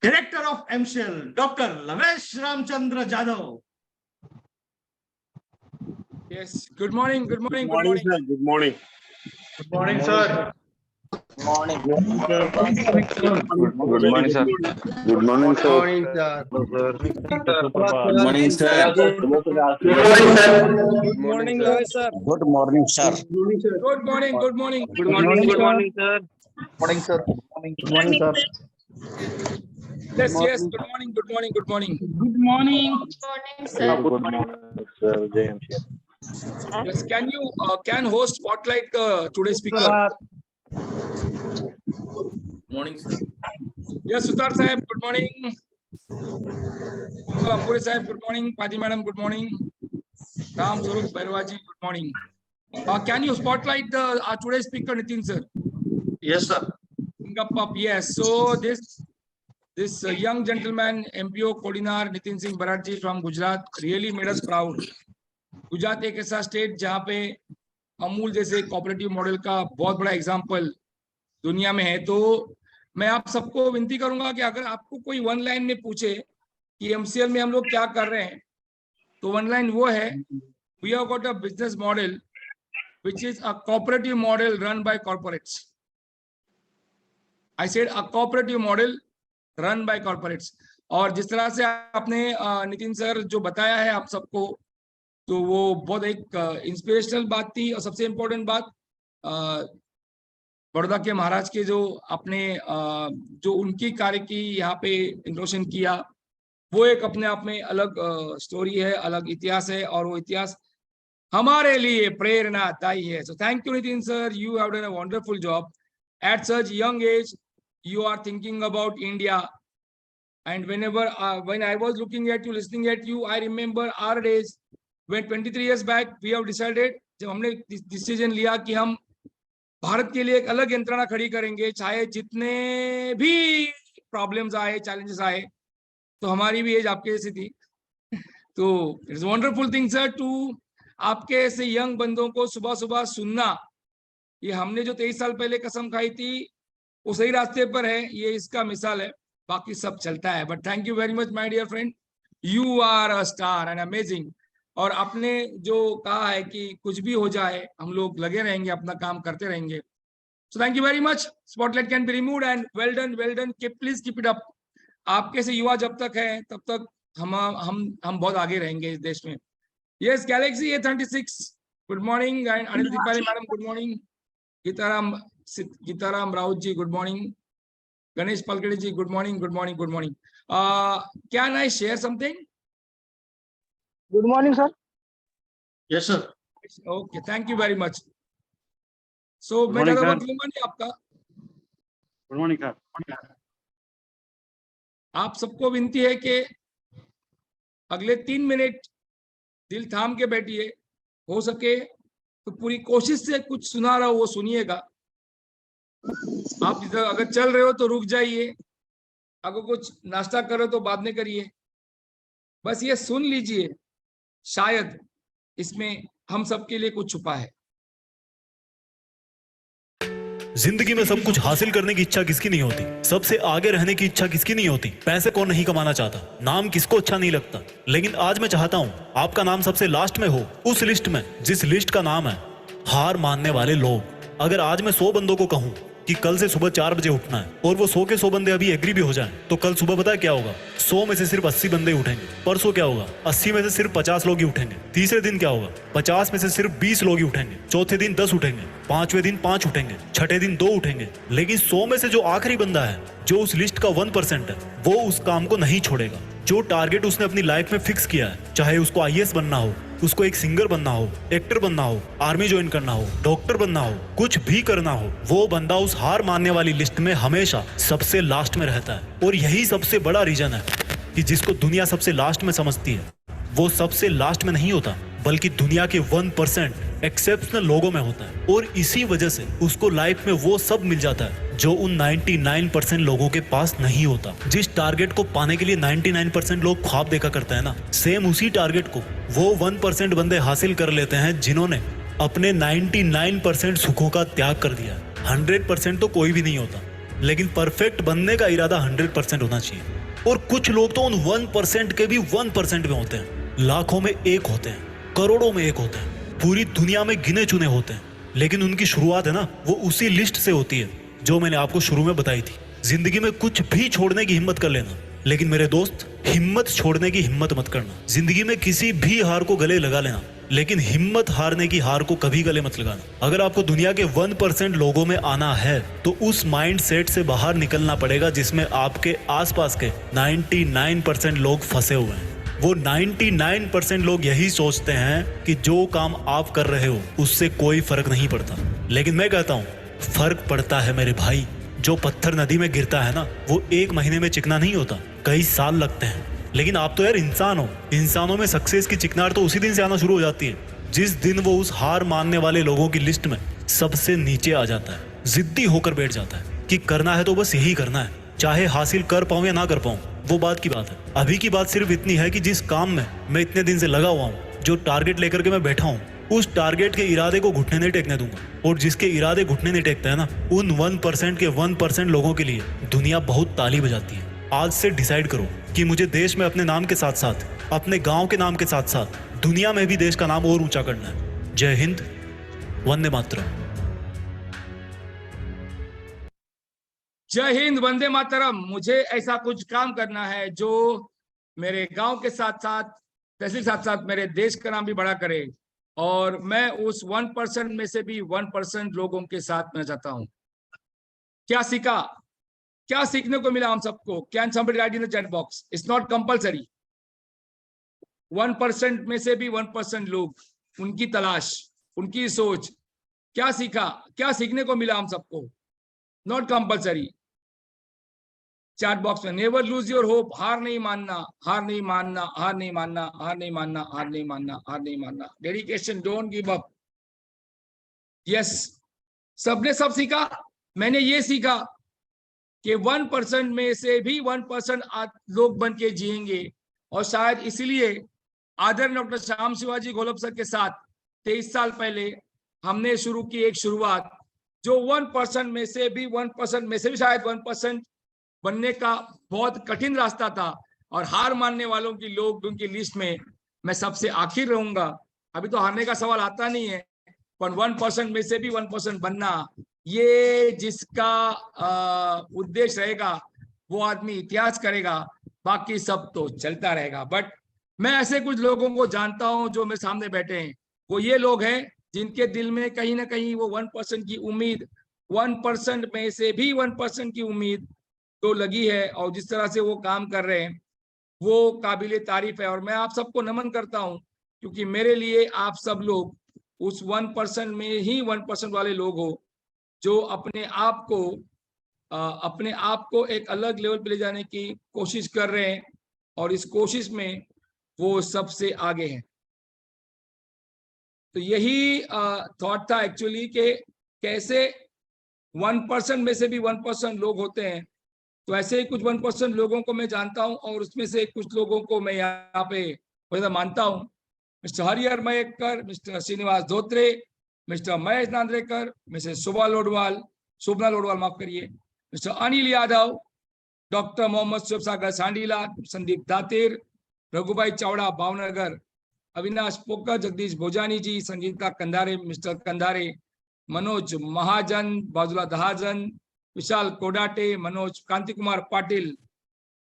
director of MCL doctor लवेश Ramchandra Jadhav. Yes. Good morning. Good morning. Good morning, sir. Good morning. Good morning, sir. Good morning, sir. Good morning, sir. Good morning, sir. Good morning, sir. Good morning, sir. Good morning, sir. Good morning. Good morning. Good morning, sir. Morning, sir. Good morning, sir. Yes. Yes. Good morning. Good morning. Good morning. Good morning. Good morning, sir. JMC. Yes. Can host spotlight today's speaker? Morning, sir. Yes, Sutar Sahib. Good morning. Ampuri Sahib. Good morning. Paji Madam. Good morning. Ram Swarup Bhairwaji. Good morning. Can you spotlight our today's speaker, Nitin sir? Yes, sir. Yes. So this young gentleman, MPO Kodinar Nitin Singh Bharatji from Gujarat, really made us proud. Gujarat एक ऐसा state जहाँ पे अमूल जैसे cooperative model का बहुत बड़ा example दुनिया में है। तो मैं आप सबको विनती करूंगा कि अगर आपको कोई वन लाइन में पूछे कि एमसीएल में हम लोग क्या कर रहे हैं, तो वन लाइन वो है, we have got a business model which is a cooperative model run by corporates. I said a cooperative model run by corporates. और जिस तरह से आपने नितिन सर जो बताया है आप सबको, तो वो बहुत एक इंस्पिरेशनल बात थी। और सबसे इम्पोर्टेंट बात, बड़ौदा के महाराज के जो अपने जो उनकी कार्य की यहाँ पे इंट्रोडक्शन किया, वो एक अपने आप में अलग स्टोरी है, अलग इतिहास है, और वो इतिहास हमारे लिए प्रेरणादायी है। So thank you Nitin sir, you have done a wonderful job at such young age. You are thinking about India, and whenever when I was looking at you, listening at you, I remember our days when 23 years back we have decided, जब हमने decision लिया कि हम भारत के लिए एक अलग यंत्रणा खड़ी करेंगे, चाहे जितने भी प्रॉब्लम्स आए, चैलेंजेस आए। तो हमारी भी एज आपके जैसी थी। तो it's wonderful thing sir to आपके ऐसे यंग बंदों को सुबह सुबह सुनना। ये हमने जो 23 साल पहले कसम खाई थी वो सही रास्ते पर है, ये इसका मिसाल है। बाकी सब चलता है। But thank you very much my dear friend, you are a star and amazing. और आपने जो कहा है कि कुछ भी हो जाए हम लोग लगे रहेंगे, अपना काम करते रहेंगे। सो thank you very much. Spotlight can be removed and well done, please keep it up. आपके से युवा जब तक है तब तक हम बहुत आगे रहेंगे इस देश में। Yes, Galaxy A36 good morning, and Anil Deepali madam good morning, Gitaram Raut ji good morning, Ganesh Palkade ji, good morning, good morning, good morning. Can I share something? Good morning, sir. Yes, sir. Okay, thank you very much. So, मैं ज़्यादा वक्त लूँगा नहीं आपका। Good morning, sir. आप सबको विनती है कि अगले 3 मिनट दिल थाम के बैठिए, हो सके तो पूरी कोशिश से कुछ सुना रहा हो वो सुनिएगा। आप अगर चल रहे हो तो रुक जाइए, अगर कुछ नाश्ता कर रहे हो तो बाद में करिए, बस ये सुन लीजिए, शायद इसमें हम सबके लिए कुछ छुपा है। जिंदगी में सब कुछ हासिल करने की इच्छा किसकी नहीं होती? सबसे आगे रहने की इच्छा किसकी नहीं होती? पैसे कौन नहीं कमाना चाहता? नाम किसको अच्छा नहीं लगता? लेकिन आज मैं चाहता हूं आपका नाम सबसे लास्ट में हो, उस लिस्ट में जिस लिस्ट का नाम है हार मानने वाले लोग। अगर आज मैं 100 बंदों को कहूं कि कल से सुबह 4 बजे उठना है, और वो 100 के 100 बंदे अभी एग्री भी हो जाएं, तो कल सुबह पता है क्या होगा? 100 में से सिर्फ 80 बंदे उठेंगे। परसों क्या होगा? 80 में से सिर्फ 50 लोग ही उठेंगे। तीसरे दिन क्या होगा? 50 में से सिर्फ 20 लोग ही उठेंगे। चौथे दिन 10 उठेंगे। पांचवें दिन 5 उठेंगे। छठे दिन 2 उठेंगे। लेकिन 100 में से जो आखिरी बंदा है, जो उस लिस्ट का 1% है, वो उस काम को नहीं छोड़ेगा। जो टारगेट उसने अपनी लाइफ में फिक्स किया है, चाहे उसको IAS बनना हो, उसको एक सिंगर बनना हो, एक्टर बनना हो, आर्मी ज्वाइन करना हो, डॉक्टर बनना हो, कुछ भी करना हो, वो बंदा उस हार मानने वाली लिस्ट में हमेशा सबसे लास्ट में रहता है। और यही सबसे बड़ा रीजन है कि जिसको दुनिया सबसे लास्ट में समझती है, वो सबसे लास्ट में नहीं होता, बल्कि दुनिया के 1% एक्सेप्शनल लोगों में होता है और इसी वजह से उसको लाइफ में वो सब मिल जाता है जो उन 99% लोगों के पास नहीं होता। जिस टारगेट को पाने के लिए 99% लोग ख्वाब देखा करते हैं ना, सेम उसी टारगेट को वो 1% बंदे हासिल कर लेते हैं जिन्होंने अपने 99% सुखों का त्याग कर दिया। 100% तो कोई भी नहीं होता, लेकिन परफेक्ट बनने का इरादा 100% होना चाहिए। और कुछ लोग तो उन 1% के भी 1% में होते हैं, लाखों में एक होते हैं, करोड़ों में एक होते हैं, पूरी दुनिया में गिने चुने होते हैं, लेकिन उनकी शुरुआत है ना वो उसी लिस्ट से होती है जो मैंने आपको शुरू में बताई थी। जिंदगी में कुछ भी छोड़ने की हिम्मत कर लेना, लेकिन मेरे दोस्त हिम्मत छोड़ने की हिम्मत मत करना। जिंदगी में किसी भी हार को गले लगा लेना, लेकिन हिम्मत हारने की हार को कभी गले मत लगाना। अगर आपको दुनिया के 1% लोगों में आना है तो उस माइंड सेट से बाहर निकलना पड़ेगा जिसमें आपके आसपास के 99% लोग फंसे हुए हैं। वो 99% लोग यही सोचते हैं कि जो काम आप कर रहे हो उससे कोई फर्क नहीं पड़ता, लेकिन मैं कहता हूँ फर्क पड़ता है मेरे भाई। जो पत्थर नदी में गिरता है ना वो 1 महीने में चिकना नहीं होता, कई साल लगते हैं। लेकिन आप तो यार इंसान हो, इंसानों में सक्सेस की चिकनाहट तो उसी दिन से आना शुरू हो जाती है जिस दिन वो उस हार मानने वाले लोगों की लिस्ट में सबसे नीचे आ जाता है, जिद्दी होकर बैठ जाता है कि करना है तो बस यही करना है, चाहे हासिल कर पाऊं या ना कर पाऊं वो बात की बात है। अभी की बात सिर्फ इतनी है कि जिस काम में मैं इतने दिन से लगा हुआ हूँ, जो टारगेट लेकर के मैं बैठा हूँ, उस टारगेट के इरादे को घुटने नहीं टेकने दूंगा। और जिसके इरादे घुटने नहीं टेकते हैं ना, उन 1% के 1% लोगों के लिए दुनिया बहुत ताली बजाती है। आज से डिसाइड करो कि मुझे देश में अपने नाम के साथ साथ, अपने गांव के नाम के साथ साथ दुनिया में भी देश का नाम और ऊंचा करना है। जय हिंद, वंदे मातरम। जय हिंद, वंदे मातरम। मुझे ऐसा कुछ काम करना है जो मेरे गांव के साथ साथ, तहसील साथ साथ मेरे देश का नाम भी बड़ा करे, और मैं उस 1% में से भी 1% लोगों के साथ में चाहता हूं। क्या सीखा, क्या सीखने को मिला हम सबको? Can somebody right in the chat box? It's not compulsory. 1% में से भी 1% लोग, उनकी तलाश, उनकी सोच, क्या सीखा, क्या सीखने को मिला हम सबको? Not compulsory. चैट बॉक्स में नेवर लूज योर होप, हार नहीं मानना, हार नहीं मानना, हार नहीं मानना, हार नहीं मानना, हार नहीं मानना, हार नहीं मानना। Dedication, don't give up. Yes, सबने सब सीखा। मैंने ये सीखा कि 1% में से भी 1% लोग बन के जिएंगे, और शायद इसलिए आदरणीय डॉक्टर श्याम शिवाजी घोलप सर के साथ 23 साल पहले हमने शुरू की एक शुरुआत, जो 1% में से भी 1% में से भी शायद 1% बनने का बहुत कठिन रास्ता था, और हार मानने वालों की लोग उनकी लिस्ट में मैं सबसे आखिर रहूंगा। अभी तो हारने का सवाल आता नहीं है, पर 1% में से भी 1% बनना, ये जिसका उद्देश्य रहेगा वो आदमी इतिहास करेगा, बाकी सब तो चलता रहेगा। बट मैं ऐसे कुछ लोगों को जानता हूं जो मेरे सामने बैठे हैं, वो ये लोग हैं जिनके दिल में कहीं ना कहीं वो 1% की उम्मीद, 1% में से भी 1% की उम्मीद तो लगी है, और जिस तरह से वो काम कर रहे हैं वो काबिले तारीफ है। और मैं आप सबको नमन करता हूं, क्योंकि मेरे लिए आप सब लोग उस 1% में ही 1% वाले लोग हो जो अपने आप को एक अलग लेवल पे ले जाने की कोशिश कर रहे हैं, और इस कोशिश में वो सबसे आगे हैं। तो यही थॉट था एक्चुअली कि कैसे 1% में से भी 1% लोग होते हैं। तो ऐसे ही कुछ 1% लोगों को मैं जानता हूं, और उसमें से कुछ लोगों को मैं यहाँ पे मानता हूं। Mr Harihar Mayekar, Mr Shrinivas Dhotre, Mr Mahesh Nandrekar, Mrs Shobhana Lodwal माफ करिए, Mr Anil Yadav, doctor Mohammad Shubh Sagar Sandila, Sandeep Datir, Raghubhai Chavda Bhavnagar, Avinash Pokar, Jagdish Bhojani ji, Sangeeta Kandhare, Mr Kandhare, Manoj Mahajan, Bajula Dahajan, विशाल कोडाटे, मनोज, कांति कुमार पाटिल,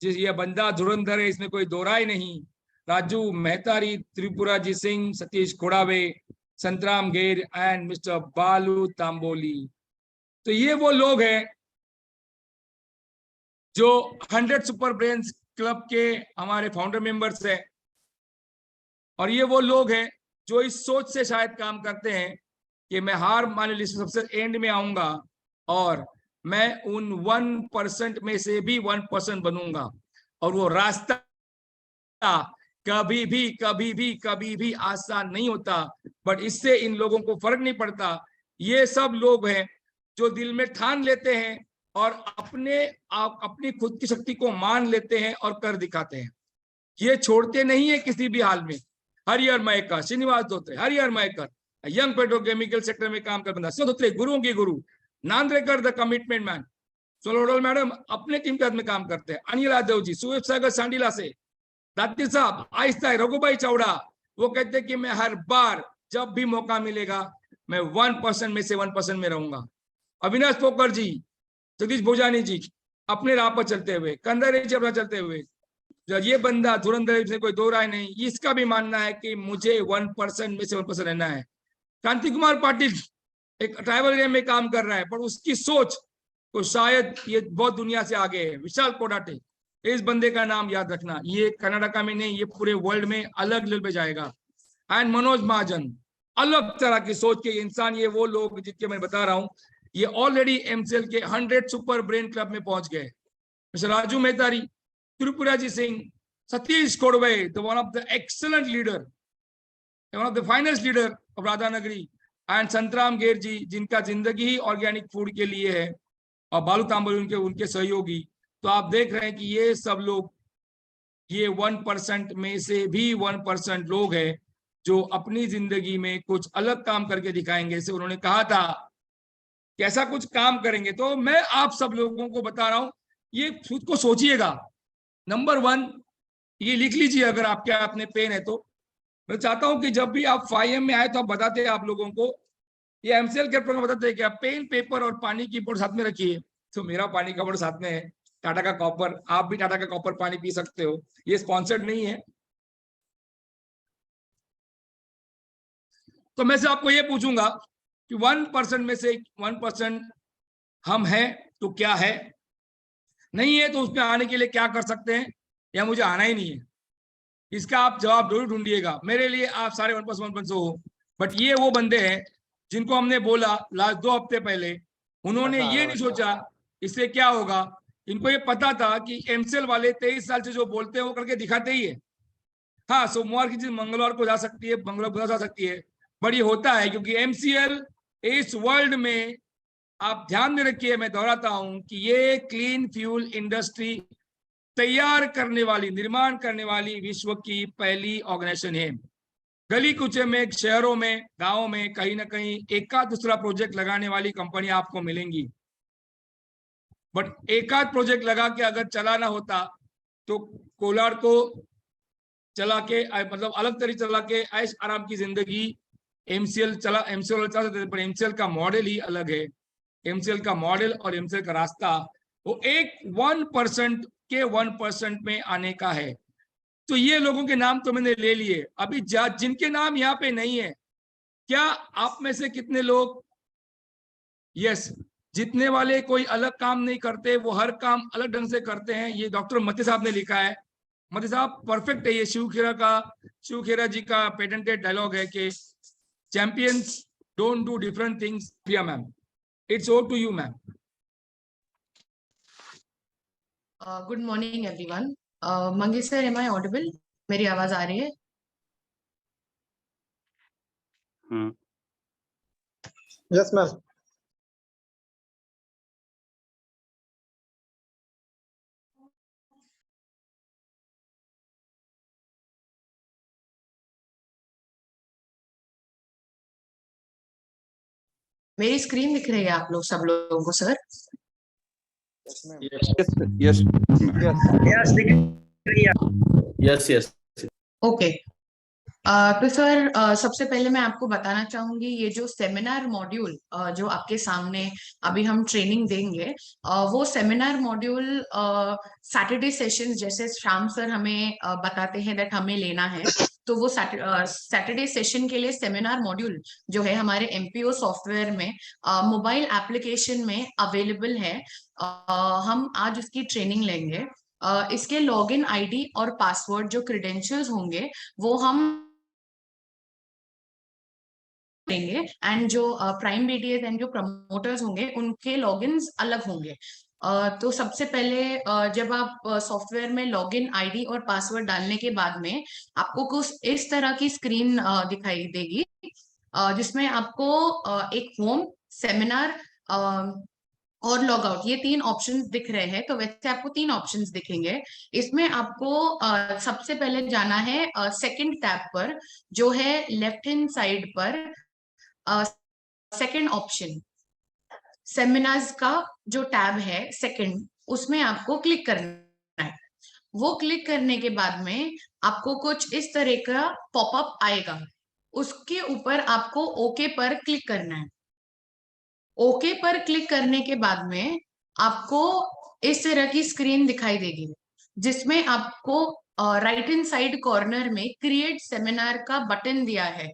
जिस ये बंदा धुरंधर है, इसमें कोई दो राय नहीं, राजू मेहतारी, त्रिपुरा जी सिंह, सतीश कोड़ावे, संतराम घेर एंड मिस्टर बालू तांबोली। तो ये वो लोग हैं जो 100 सुपर ब्रेन्स क्लब के हमारे फाउंडर मेंबर्स हैं, और ये वो लोग हैं जो इस सोच से शायद काम करते हैं कि मैं हार मान ली सबसे एंड में आऊंगा और मैं उन 1% में से भी 1% बनूंगा, और वो रास्ता कभी भी आसान नहीं होता, बट इससे इन लोगों को फर्क नहीं पड़ता। ये सब लोग हैं जो दिल में ठान लेते हैं और अपनी खुद की शक्ति को मान लेते हैं और कर दिखाते हैं। ये छोड़ते नहीं है किसी भी हाल में। Harihar Mayekar, Shrinivas Dhotre, Harihar Mayekar young petrochemical sector में काम कर बंदा, धोत्रे गुरुओं के गुरु, नांद्रेकर द कमिटमेंट मैन, सोलोडोल मैडम अपने टीम के साथ में काम करते हैं, अनिल यादव जी, सुएब सागर सांडीला से, दाती साहब आहिस्ता है, रघुभाई चावड़ा, वो कहते हैं कि मैं हर बार जब भी मौका मिलेगा मैं 1% में से 1% में रहूंगा। अविनाश पोकर जी, जगदीश भोजानी जी अपने राह पर चलते हुए, कंदर जी अपना चलते हुए, ये बंदा धुरंधर से कोई दो राय नहीं, इसका भी मानना है कि मुझे 1% में से 1% रहना है। क्रांति कुमार पाटिल एक ट्राइबल एरिया में काम कर रहा है, पर उसकी सोच तो शायद ये बहुत दुनिया से आगे है। विशाल कोडाटे, इस बंदे का नाम याद रखना, ये कर्नाटका में नहीं, ये पूरे वर्ल्ड में अलग लेवल पे जाएगा। एंड मनोज महाजन, अलग तरह की सोच के इंसान, ये वो लोग जिनके मैं बता रहा हूँ, ये ऑलरेडी एमसीएल के 100 सुपर ब्रेन क्लब में पहुंच गए। Mr Raju Mehtari, Tripura ji Singh, Satish Kodwe, the one of the excellent leader, one of the finest leader of Radhanagari, and Santram Ger ji, जिनका जिंदगी ही ऑर्गेनिक फूड के लिए है, और बालू तांबल उनके सहयोगी। तो आप देख रहे हैं कि ये सब लोग, ये 1% में से भी 1% लोग हैं जो अपनी जिंदगी में कुछ अलग काम करके दिखाएंगे। जैसे उन्होंने कहा था कि ऐसा कुछ काम करेंगे, तो मैं आप सब लोगों को बता रहा हूं, ये खुद को सोचिएगा। नंबर 1 ये लिख लीजिए अगर आपके अपने पेन है तो। मैं चाहता हूं कि जब भी आप 5M में आए तो आप बताते हैं आप लोगों को, ये एमसीएल के प्रोग्राम बताते हैं कि आप पेन, पेपर और पानी की बोतल साथ में रखिए। तो मेरा पानी का बोतल साथ में है, टाटा का कॉपर, आप भी टाटा का कॉपर पानी पी सकते हो, ये स्पॉन्सर्ड नहीं है। तो मैं से आपको ये पूछूंगा कि 1% में से 1% हम हैं तो क्या है, नहीं है तो उसमें आने के लिए क्या कर सकते हैं, या मुझे आना ही नहीं है, इसका आप जवाब जरूर ढूंढिएगा। मेरे लिए आप सारे 1% हो, बट ये वो बंदे हैं जिनको हमने बोला लास्ट 2 हफ्ते पहले, उन्होंने ये नहीं सोचा इससे क्या होगा। इनको ये पता था कि एमसीएल वाले 23 साल से जो बोलते हैं वो करके दिखाते ही है। हाँ, सोमवार की चीज मंगलवार को जा सकती है, मंगलवार जा सकती है, बट ये होता है क्योंकि एमसीएल इस वर्ल्ड में, आप ध्यान में रखिए, मैं दोहराता हूं कि ये क्लीन फ्यूल इंडस्ट्री तैयार करने वाली, निर्माण करने वाली विश्व की पहली ऑर्गेनाइजेशन है। गली कुचे में, शहरों में, गांवों में कहीं ना कहीं एकाध दूसरा प्रोजेक्ट लगाने वाली कंपनी आपको मिलेंगी, बट एकाध प्रोजेक्ट लगा के अगर चलाना होता तो कोलार को चला के, मतलब अलग तरीके चला के ऐश आराम की जिंदगी एमसीएल चला सकते थे, पर एमसीएल का मॉडल ही अलग है। एमसीएल का मॉडल और एमसीएल का रास्ता वो एक 1% के 1% में आने का है। तो ये लोगों के नाम तो मैंने ले लिए, अभी जिनके नाम यहाँ पे नहीं है, क्या आप में से कितने लोग यस, जितने वाले कोई अलग काम नहीं करते, वो हर काम अलग ढंग से करते हैं। ये डॉक्टर मती साहब ने लिखा है, मती साहब परफेक्ट है, ये शिव खेरा जी का पेटेंटेड डायलॉग है कि champions don't do different things. Priya ma'am, it's over to you ma'am. Good morning everyone. Mangi sir, am I audible? मेरी आवाज आ रही है? Yes ma'am. मेरी स्क्रीन दिख रही है आप लोग सब लोगों को सर? Yes. ओके। तो सर सबसे पहले मैं आपको बताना चाहूंगी, ये जो सेमिनार मॉड्यूल जो आपके सामने अभी हम ट्रेनिंग देंगे, वो सेमिनार मॉड्यूल सैटरडे सेशन, जैसे श्याम सर हमें बताते हैं दैट हमें लेना है, तो वो सैटरडे सेशन के लिए सेमिनार मॉड्यूल जो है हमारे एमपीओ सॉफ्टवेयर में मोबाइल एप्लीकेशन में अवेलेबल है। हम आज उसकी ट्रेनिंग लेंगे। इसके लॉगिन आईडी और पासवर्ड जो क्रेडेंशियल्स होंगे वो हम देंगे, एंड जो प्राइम बीडीएस एंड जो प्रमोटर्स होंगे उनके लॉगिन्स अलग होंगे। तो सबसे पहले जब आप सॉफ्टवेयर में लॉगिन आईडी और पासवर्ड डालने के बाद में आपको कुछ इस तरह की स्क्रीन दिखाई देगी, जिसमें आपको एक होम, सेमिनार और लॉग आउट, ये 3 ऑप्शंस दिख रहे हैं। तो वैसे आपको 3 ऑप्शंस दिखेंगे। इसमें आपको सबसे पहले जाना है सेकंड टैब पर, जो है लेफ्ट हैंड साइड पर सेकंड ऑप्शन सेमिनार्स का जो टैब है सेकंड, उसमें आपको क्लिक करना है। वो क्लिक करने के बाद में आपको कुछ इस तरह का पॉपअप आएगा, उसके ऊपर आपको ओके पर क्लिक करना है। ओके पर क्लिक करने के बाद में आपको इस तरह की स्क्रीन दिखाई देगी, जिसमें आपको राइट हैंड साइड कॉर्नर में क्रिएट सेमिनार का बटन दिया है।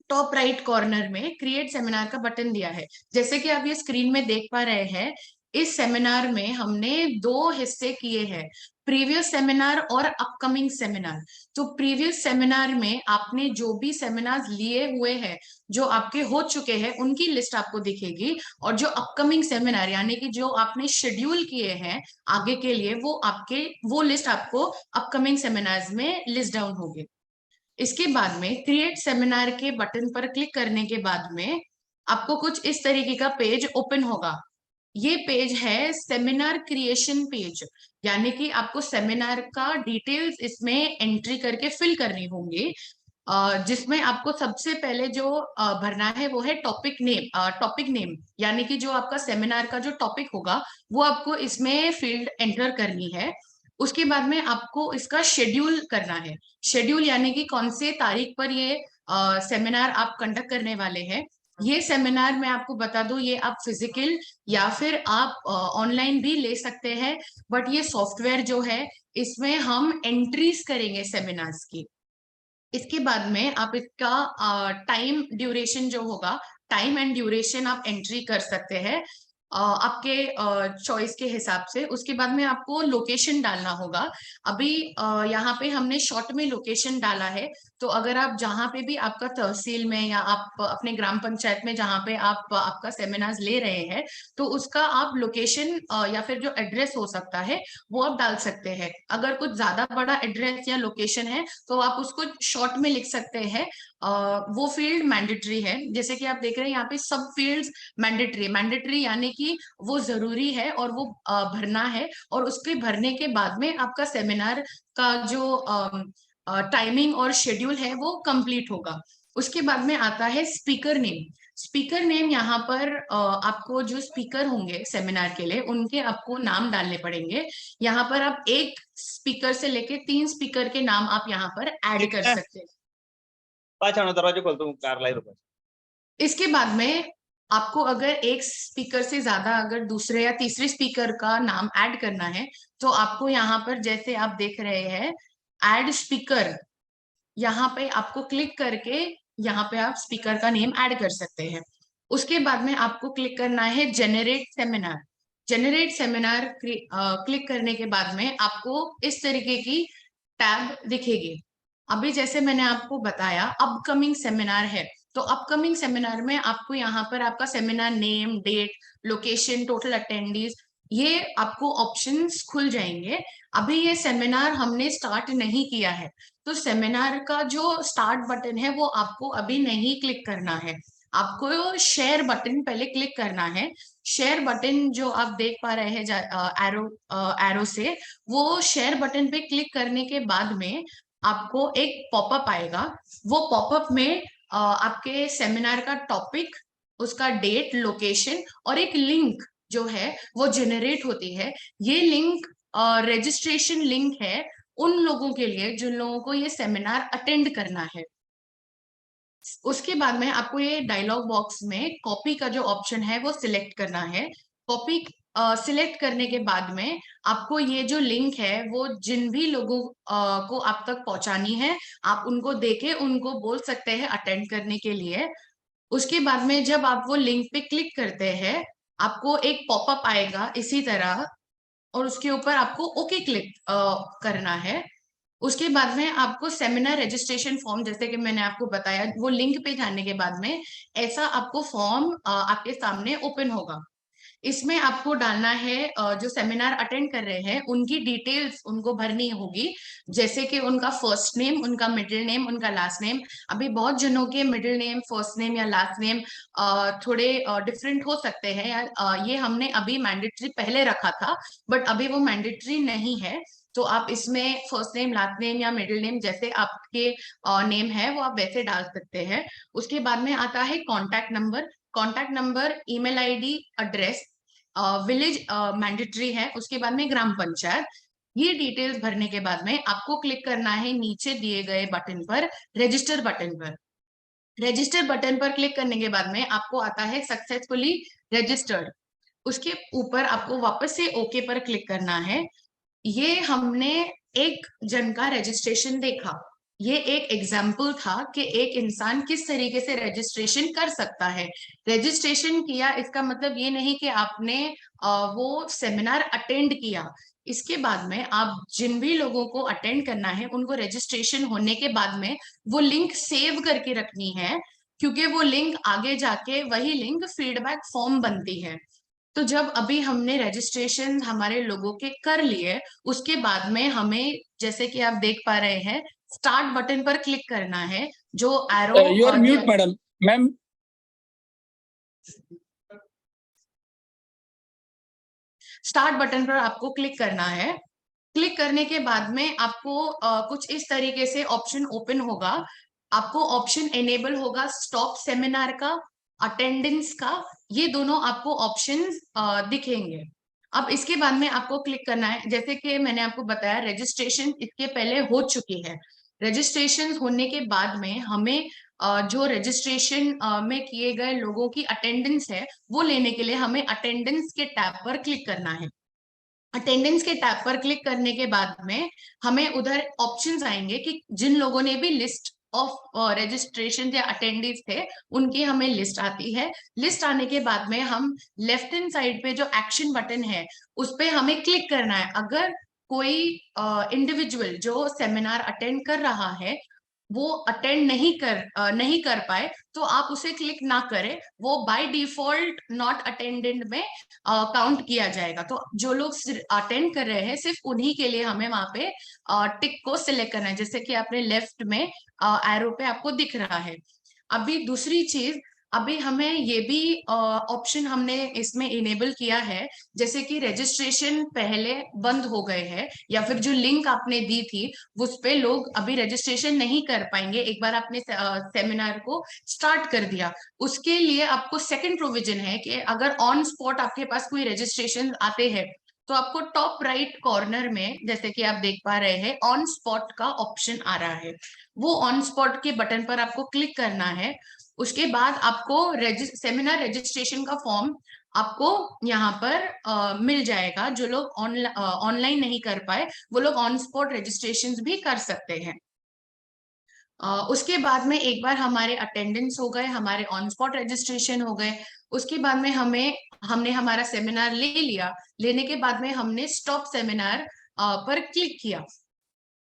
टॉप राइट कॉर्नर में क्रिएट सेमिनार का बटन दिया है। जैसे कि आप ये स्क्रीन में देख पा रहे हैं, इस सेमिनार में हमने 2 हिस्से किए हैं, प्रीवियस सेमिनार और अपकमिंग सेमिनार। तो प्रीवियस सेमिनार में आपने जो भी सेमिनार्स लिए हुए हैं, जो आपके हो चुके हैं, उनकी लिस्ट आपको दिखेगी, और जो अपकमिंग सेमिनार यानी कि जो आपने शेड्यूल किए हैं आगे के लिए, वो लिस्ट आपको अपकमिंग सेमिनार्स में लिस्ट डाउन होगी। इसके बाद में क्रिएट सेमिनार के बटन पर क्लिक करने के बाद में आपको कुछ इस तरीके का पेज ओपन होगा। ये पेज है सेमिनार क्रिएशन पेज, यानी कि आपको सेमिनार का डिटेल्स इसमें एंट्री करके फिल करनी होंगी, जिसमें आपको सबसे पहले जो भरना है वो है टॉपिक नेम, यानी कि जो आपका सेमिनार का जो टॉपिक होगा वो आपको इसमें फील्ड एंटर करनी है। उसके बाद में आपको इसका शेड्यूल करना है। शेड्यूल यानी कि कौन से तारीख पर ये सेमिनार आप कंडक्ट करने वाले हैं। ये सेमिनार मैं आपको बता दूं, ये आप फिजिकल या फिर आप ऑनलाइन भी ले सकते हैं, बट ये सॉफ्टवेयर जो है इसमें हम एंट्रीज करेंगे सेमिनार्स की। इसके बाद में आप इसका टाइम ड्यूरेशन जो होगा, टाइम एंड ड्यूरेशन आप एंट्री कर सकते हैं आपके चॉइस के हिसाब से। उसके बाद में आपको लोकेशन डालना होगा। अभी यहाँ पे हमने शॉर्ट में लोकेशन डाला है, तो अगर आप जहाँ पे भी आपका तहसील में या आप अपने ग्राम पंचायत में जहाँ पे आप आपका सेमिनार्स ले रहे हैं, तो उसका आप लोकेशन या फिर जो एड्रेस हो सकता है वो आप डाल सकते हैं। अगर कुछ ज्यादा बड़ा एड्रेस या लोकेशन है तो आप उसको शॉर्ट में लिख सकते हैं। वो फील्ड मैंडेटरी है। जैसे कि आप देख रहे हैं यहाँ पे सब फील्ड्स मैंडेटरी यानी कि वो जरूरी है और वो भरना है, और उसके भरने के बाद में आपका सेमिनार का जो टाइमिंग और शेड्यूल है वो कंप्लीट होगा। उसके बाद में आता है स्पीकर नेम। स्पीकर नेम यहाँ पर आपको जो स्पीकर होंगे सेमिनार के लिए उनके आपको नाम डालने पड़ेंगे। यहाँ पर आप 1 स्पीकर से लेके 3 स्पीकर के नाम आप यहाँ पर ऐड कर सकते हैं। दरवाजे खोलता हूँ, कार लाई रुपए। इसके बाद में आपको अगर 1 स्पीकर से ज्यादा अगर दूसरे या तीसरे स्पीकर का नाम ऐड करना है, तो आपको यहाँ पर जैसे आप देख रहे हैं ऐड स्पीकर, यहाँ पे आपको क्लिक करके यहाँ पे आप स्पीकर का नेम ऐड कर सकते हैं। उसके बाद में आपको क्लिक करना है generate seminar. Generate seminar click करने के बाद में आपको इस तरीके की टैब दिखेगी। अभी जैसे मैंने आपको बताया अपकमिंग सेमिनार है, तो अपकमिंग सेमिनार में आपको यहाँ पर आपका seminar name, date, location, total attendees, ये आपको ऑप्शंस खुल जाएंगे। अभी ये सेमिनार हमने स्टार्ट नहीं किया है, तो सेमिनार का जो स्टार्ट बटन है वो आपको अभी नहीं क्लिक करना है। आपको शेयर बटन पहले क्लिक करना है। शेयर बटन जो आप देख पा रहे हैं एरो से, वो शेयर बटन पे क्लिक करने के बाद में आपको एक पॉपअप आएगा। वो पॉपअप में आपके सेमिनार का टॉपिक, उसका डेट, लोकेशन और एक लिंक जो है वो जनरेट होती है। ये लिंक रजिस्ट्रेशन लिंक है उन लोगों के लिए जिन लोगों को ये सेमिनार अटेंड करना है। उसके बाद में आपको ये डायलॉग बॉक्स में कॉपी का जो ऑप्शन है वो सिलेक्ट करना है। कॉपी सिलेक्ट करने के बाद में आपको ये जो लिंक है वो जिन भी लोगों को आप तक पहुंचानी है, आप उनको देके उनको बोल सकते हैं अटेंड करने के लिए। उसके बाद में जब आप वो लिंक पे क्लिक करते हैं, आपको एक पॉपअप आएगा इसी तरह, और उसके ऊपर आपको ओके क्लिक करना है। उसके बाद में आपको सेमिनार रजिस्ट्रेशन फॉर्म, जैसे कि मैंने आपको बताया, वो लिंक पे जाने के बाद में ऐसा आपको फॉर्म आपके सामने ओपन होगा। इसमें आपको डालना है जो सेमिनार अटेंड कर रहे हैं उनकी डिटेल्स उनको भरनी होगी, जैसे कि उनका फर्स्ट नेम, उनका मिडिल नेम, उनका लास्ट नेम। अभी बहुत जनों के मिडिल नेम, फर्स्ट नेम या लास्ट नेम थोड़े डिफरेंट हो सकते हैं, या ये हमने अभी मैंडेटरी पहले रखा था बट अभी वो मैंडेटरी नहीं है। तो आप इसमें फर्स्ट नेम, लास्ट नेम या मिडिल नेम जैसे आपके नेम है वो आप वैसे डाल सकते हैं। उसके बाद में आता है contact number, email ID, address, village mandatory है। उसके बाद में ग्राम पंचायत। ये डिटेल्स भरने के बाद में आपको क्लिक करना है नीचे दिए गए बटन पर, रजिस्टर बटन पर। रजिस्टर बटन पर क्लिक करने के बाद में आपको आता है सक्सेसफुली रजिस्टर्ड। उसके ऊपर आपको वापस से ओके पर क्लिक करना है। ये हमने एक जन का रजिस्ट्रेशन देखा, ये एक एग्जाम्पल था कि एक इंसान किस तरीके से रजिस्ट्रेशन कर सकता है। रजिस्ट्रेशन किया इसका मतलब ये नहीं कि आपने वो सेमिनार अटेंड किया। इसके बाद में आप जिन भी लोगों को अटेंड करना है उनको रजिस्ट्रेशन होने के बाद में वो लिंक सेव करके रखनी है, क्योंकि वो लिंक आगे जाके वही लिंक फीडबैक फॉर्म बनती है। तो जब अभी हमने रजिस्ट्रेशन हमारे लोगों के कर लिए, उसके बाद में हमें जैसे कि आप देख पा रहे हैं स्टार्ट बटन पर क्लिक करना है, जो arrow you are mute madam, ma'am. Start button पर आपको क्लिक करना है। क्लिक करने के बाद में आपको कुछ इस तरीके से ऑप्शन ओपन होगा। आपको ऑप्शन एनेबल होगा स्टॉप सेमिनार का, अटेंडेंस का, ये दोनों आपको ऑप्शंस दिखेंगे। अब इसके बाद में आपको क्लिक करना है, जैसे कि मैंने आपको बताया रजिस्ट्रेशन इसके पहले हो चुकी है। रजिस्ट्रेशन होने के बाद में हमें जो रजिस्ट्रेशन में किए गए लोगों की अटेंडेंस है वो लेने के लिए हमें अटेंडेंस के टैब पर क्लिक करना है। अटेंडेंस के टैब पर क्लिक करने के बाद में हमें उधर ऑप्शंस आएंगे कि जिन लोगों ने भी लिस्ट ऑफ रजिस्ट्रेशन या अटेंडीज थे उनकी हमें लिस्ट आती है। लिस्ट आने के बाद में हम लेफ्ट हैंड साइड पे जो एक्शन बटन है उस पे हमें क्लिक करना है। अगर कोई इंडिविजुअल जो सेमिनार अटेंड कर रहा है वो अटेंड नहीं कर पाए तो आप उसे क्लिक ना करें, वो बाय डिफॉल्ट नॉट अटेंडेड में काउंट किया जाएगा। तो जो लोग अटेंड कर रहे हैं सिर्फ उन्हीं के लिए हमें वहां पे टिक को सिलेक्ट करना है, जैसे कि आपने लेफ्ट में एरो पे आपको दिख रहा है। अभी दूसरी चीज, अभी हमें ये भी ऑप्शन हमने इसमें इनेबल किया है, जैसे कि रजिस्ट्रेशन पहले बंद हो गए हैं या फिर जो लिंक आपने दी थी उस पे लोग अभी रजिस्ट्रेशन नहीं कर पाएंगे एक बार आपने सेमिनार को स्टार्ट कर दिया। उसके लिए आपको सेकंड प्रोविजन है कि अगर ऑन स्पॉट आपके पास कोई रजिस्ट्रेशन आते हैं तो आपको टॉप राइट कॉर्नर में जैसे कि आप देख पा रहे हैं ऑन स्पॉट का ऑप्शन आ रहा है, वो ऑन स्पॉट के बटन पर आपको क्लिक करना है। उसके बाद आपको सेमिनार रजिस्ट्रेशन का फॉर्म आपको यहाँ पर मिल जाएगा। जो लोग ऑनलाइन नहीं कर पाए वो लोग ऑन स्पॉट रजिस्ट्रेशन भी कर सकते हैं। उसके बाद में एक बार हमारे अटेंडेंस हो गए, हमारे ऑन स्पॉट रजिस्ट्रेशन हो गए, उसके बाद में हमने हमारा सेमिनार ले लिया। लेने के बाद में हमने स्टॉप सेमिनार पर क्लिक किया।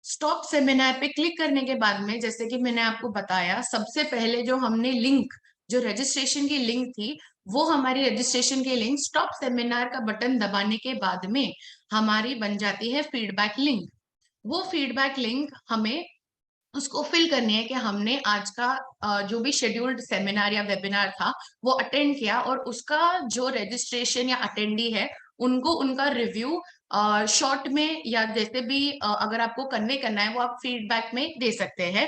स्टॉप सेमिनार पे क्लिक करने के बाद में जैसे कि मैंने आपको बताया सबसे पहले जो हमने लिंक, जो रजिस्ट्रेशन की लिंक थी वो हमारी रजिस्ट्रेशन की लिंक स्टॉप सेमिनार का बटन दबाने के बाद में हमारी बन जाती है फीडबैक लिंक। वो फीडबैक लिंक हमें उसको फिल करनी है कि हमने आज का जो भी शेड्यूल्ड सेमिनार या वेबिनार था वो अटेंड किया और उसका जो रजिस्ट्रेशन या अटेंडी है उनको उनका रिव्यू शॉर्ट में या जैसे भी अगर आपको कन्वे करना है वो आप फीडबैक में दे सकते हैं,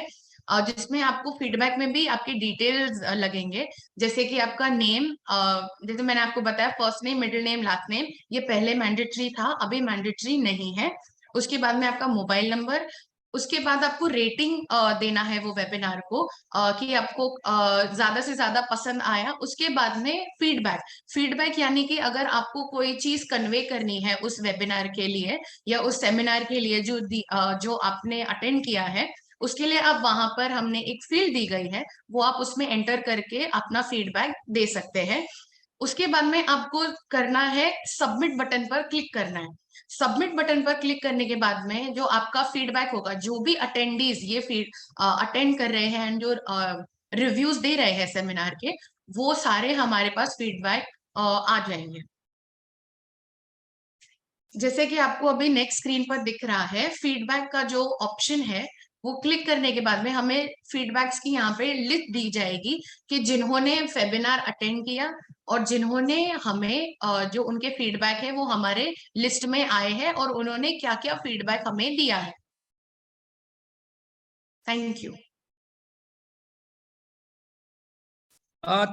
जिसमें आपको फीडबैक में भी आपके डिटेल्स लगेंगे, जैसे कि आपका नेम, जैसे मैंने आपको बताया first name, middle name, last name, ये पहले मैंडेटरी था अभी मैंडेटरी नहीं है। उसके बाद में आपका मोबाइल नंबर, उसके बाद आपको रेटिंग देना है वो वेबिनार को कि आपको ज्यादा से ज्यादा पसंद आया। उसके बाद में फीडबैक यानी कि अगर आपको कोई चीज कन्वे करनी है उस वेबिनार के लिए या उस सेमिनार के लिए जो आपने अटेंड किया है उसके लिए आप वहां पर हमने एक फील्ड दी गई है वो आप उसमें एंटर करके अपना फीडबैक दे सकते हैं। उसके बाद में आपको करना है सबमिट बटन पर क्लिक करना है। सबमिट बटन पर क्लिक करने के बाद में जो आपका फीडबैक होगा, जो भी अटेंडीज ये अटेंड कर रहे हैं, जो रिव्यूज दे रहे हैं सेमिनार के, वो सारे हमारे पास फीडबैक आ जाएंगे। जैसे कि आपको अभी नेक्स्ट स्क्रीन पर दिख रहा है, फीडबैक का जो ऑप्शन है वो क्लिक करने के बाद में हमें फीडबैक्स की यहाँ पे लिस्ट दी जाएगी कि जिन्होंने वेबिनार अटेंड किया और जिन्होंने हमें जो उनके फीडबैक है वो हमारे लिस्ट में आए हैं और उन्होंने क्या क्या फीडबैक हमें दिया है। Thank you.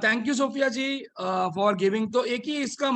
Thank you Sophia ji for giving. तो एक ही इसका